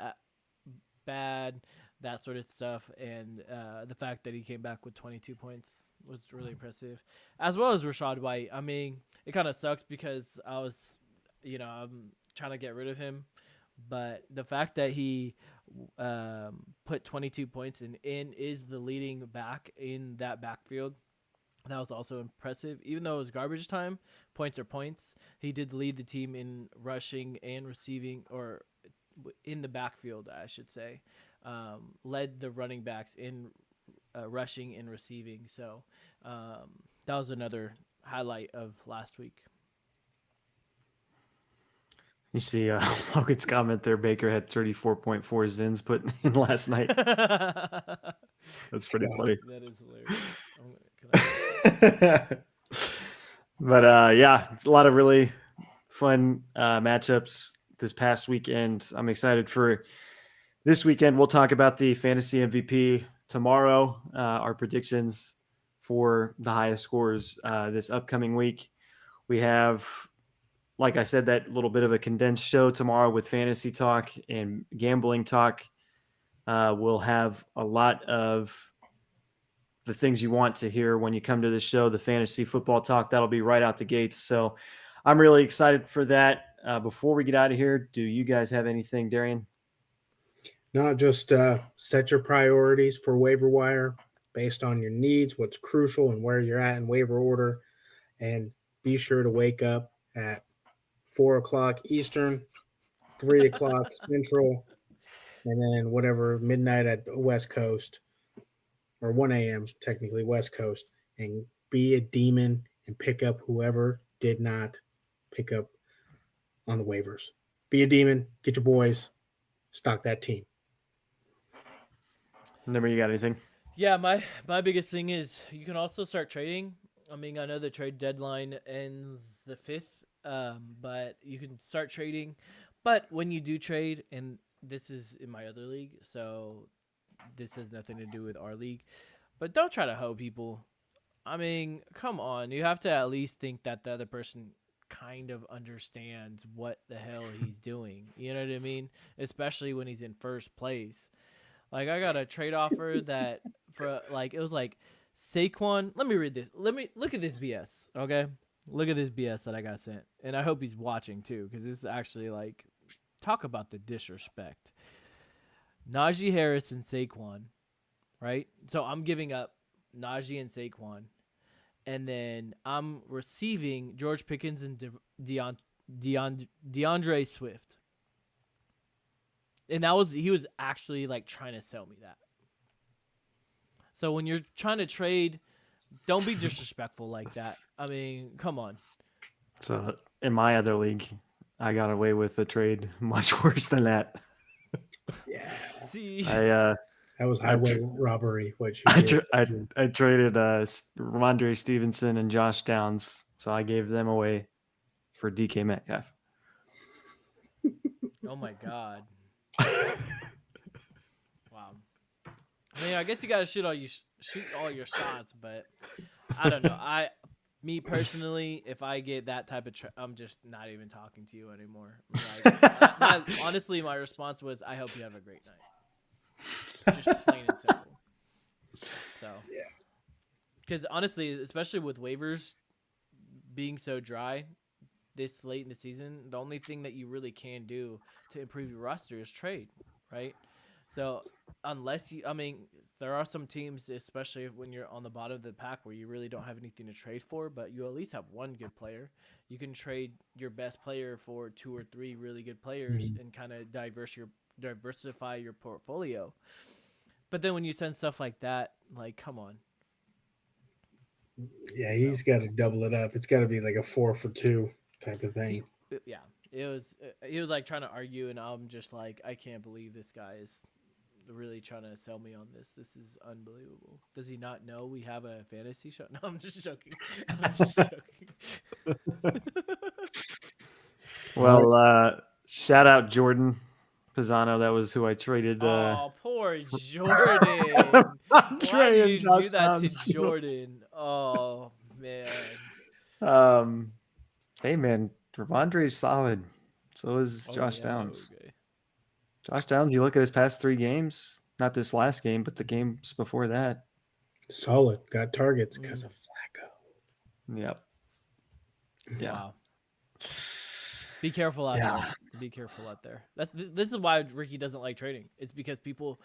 bad, that sort of stuff, and the fact that he came back with 22 points was really impressive, as well as Rashad White. I mean, it kind of sucks because I'm trying to get rid of him, but the fact that he put 22 points and is the leading back in that backfield, that was also impressive. Even though it was garbage time, points are points. He did lead the team in rushing and receiving, or in the backfield, I should say. Led the running backs in rushing and receiving. So that was another highlight of last week. You see Logan's comment there. Baker had 34.4 Zins put in last night. That That's pretty God. funny. is hilarious. But yeah, it's a lot of really fun matchups this past weekend. I'm excited for this weekend. We'll talk about the fantasy MVP tomorrow, our predictions for the highest scores this upcoming week. We have, like I said, that little bit of a condensed show tomorrow with fantasy talk and gambling talk. We'll have a lot of the things you want to hear when you come to this show, the fantasy football talk. That'll be right out the gates. So I'm really excited for that. Before we get out of here, do you guys have anything, Darian? Not just set your priorities for waiver wire based on your needs, what's crucial, and where you're at in waiver order. And be sure to wake up at 4 o'clock Eastern, 3 o'clock Central, and then whatever midnight at the West Coast, or 1 a.m. technically West Coast, and be a demon and pick up whoever did not pick up on the waivers. Be a demon, get your boys, stock that team. Never, you got anything? Yeah, my biggest thing is you can also start trading. I mean, I know the trade deadline ends the 5th, but you can start trading. But when you do trade, and this is in my other league, so this has nothing to do with our league, but don't try to hoe people. I mean, come on. You have to at least think that the other person kind of understands what the hell he's doing. You know what I mean? Especially when he's in first place. Like, I got a trade offer that for like, it was like Saquon. Let me read this. Let me look at this BS. Okay. Look at this BS that I got sent. And I hope he's watching too, because this is actually like, talk about the disrespect. Najee Harris and Saquon, right? So I'm giving up Najee and Saquon. And then I'm receiving George Pickens and DeAndre Swift. And he was actually like trying to sell me that. So when you're trying to trade, don't be disrespectful like that. I mean, come on. So in my other league, I got away with a trade much worse than that. Yeah. See, I That was highway robbery. What you I, did. I traded Ramondre Stevenson and Josh Downs, so I gave them away for DK Metcalf. oh my God. Wow. I mean, I guess you gotta shoot all your shots, but I don't know. Me personally, if I get that type of, I'm just not even talking to you anymore. Like, honestly, my response was, "I hope you have a great night." Just plain and simple. So Yeah. because honestly, especially with waivers being so dry this late in the season, the only thing that you really can do to improve your roster is trade, right? So unless I mean, there are some teams, especially when you're on the bottom of the pack, where you really don't have anything to trade for, but you at least have one good player. You can trade your best player for 2 or 3 really good players and kind of diversify your portfolio. But then when you send stuff like that, like, come on. Yeah, he's got to double it up. It's got to be like a 4 for 2 type of thing. He was like trying to argue, and I'm just like, I can't believe this guy is really trying to sell me on this. This is unbelievable. Does he not know we have a fantasy show? No, I'm just joking. I'm just joking. Well, shout out Jordan Pisano. That was who I traded. Oh, poor Jordan. Why did you do that to Jordan? Oh, man. Hey man, Ramondre's solid. So is Josh Downs. Okay. Josh Downs, you look at his past 3 games, not this last game, but the games before that. Solid. Got targets because of Flacco. Yep. Yeah. Wow. Be careful out there. Be careful out there. This is why Ricky doesn't like trading. It's because people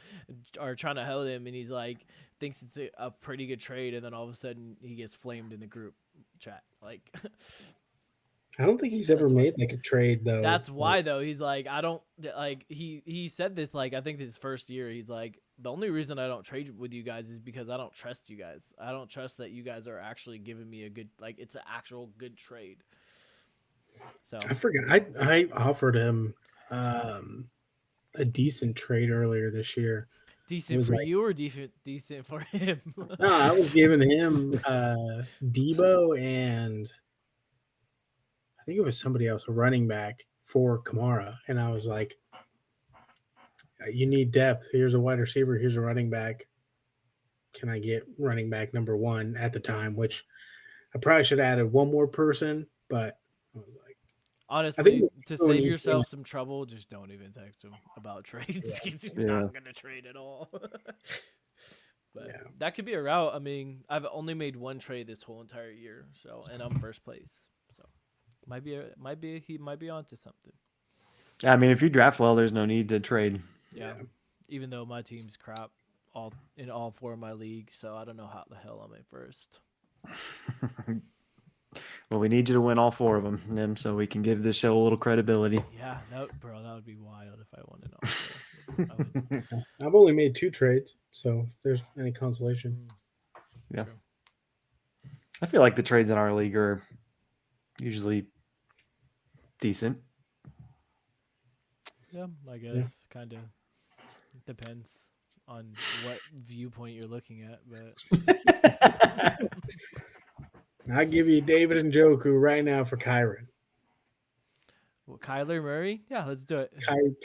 are trying to hold him, and he's like thinks it's a pretty good trade, and then all of a sudden he gets flamed in the group chat. Like, I don't think he's ever made like a trade though. that's why though. He's like, I don't like. He said this like I think his first year. He's like, the only reason I don't trade with you guys is because I don't trust you guys. I don't trust that you guys are actually giving me a good, like, it's an actual good trade. So I forgot. I offered him a decent trade earlier this year. It decent was for like, you or decent for him? no, I was giving him Debo and I think it was somebody else, a running back for Kamara, and I was like, you need depth. Here's a wide receiver. Here's a running back. Can I get running back number one at the time? Which I probably should have added one more person, but I was like, I think Honestly, to Debo save needs to win. yourself some trouble, just don't even text him about trades because he's Yeah. not gonna trade at all. But Yeah. that could be a route. I mean, I've only made one trade this whole entire year, so and I'm first place. So he might be onto something. I mean, if you draft well, there's no need to trade. Yeah. Even though my team's crap in all four of my leagues, so I don't know how the hell I'm in first. Well, we need you to win all 4 of them, Nim, so we can give this show a little credibility. Yeah, bro, that would be wild if I won it all. I would, I've only made 2 trades, so if there's any consolation. Yeah. true. I feel like the trades in our league are usually decent. Yeah, I guess kind of depends on what viewpoint you're looking at, but I give you David and Joku right now for Kyron. well, Kyler Murray, yeah, let's do it.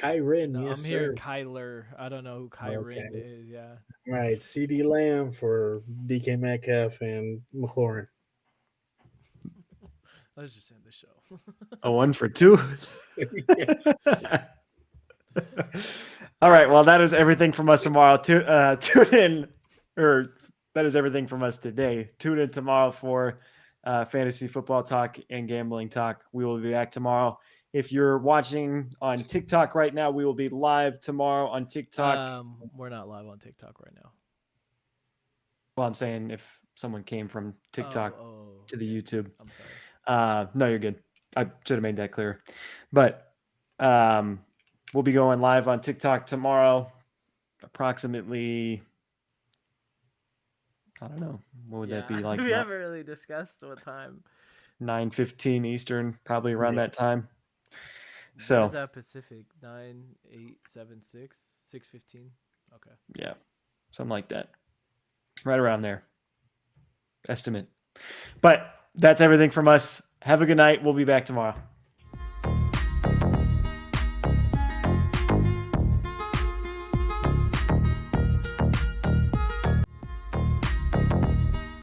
Kyron, No, yes, I'm hearing sir. Kyler. I don't know who Kyron Okay. is. Yeah, All right, CD Lamb for DK Metcalf and McLaurin. let's just end the show. A 1 for 2. Yeah. All right. Well, that is everything from us tomorrow. Tune in, or that is everything from us today. Tune in tomorrow for fantasy football talk and gambling talk. We will be back tomorrow. If you're watching on TikTok right now, we will be live tomorrow on TikTok. We're not live on TikTok right now. Well, I'm saying if someone came from TikTok to the yeah. YouTube. I'm sorry. No, you're good. I should have made that clear. But we'll be going live on TikTok tomorrow, approximately. I don't know. What would that be like? We haven't really discussed what time. 9:15 Eastern, probably around Yeah. that time. What So is that Pacific? 9, 8, 7, 6, 6:15. Okay. yeah, something like that. Right around there. Estimate. But that's everything from us. Have a good night. We'll be back tomorrow.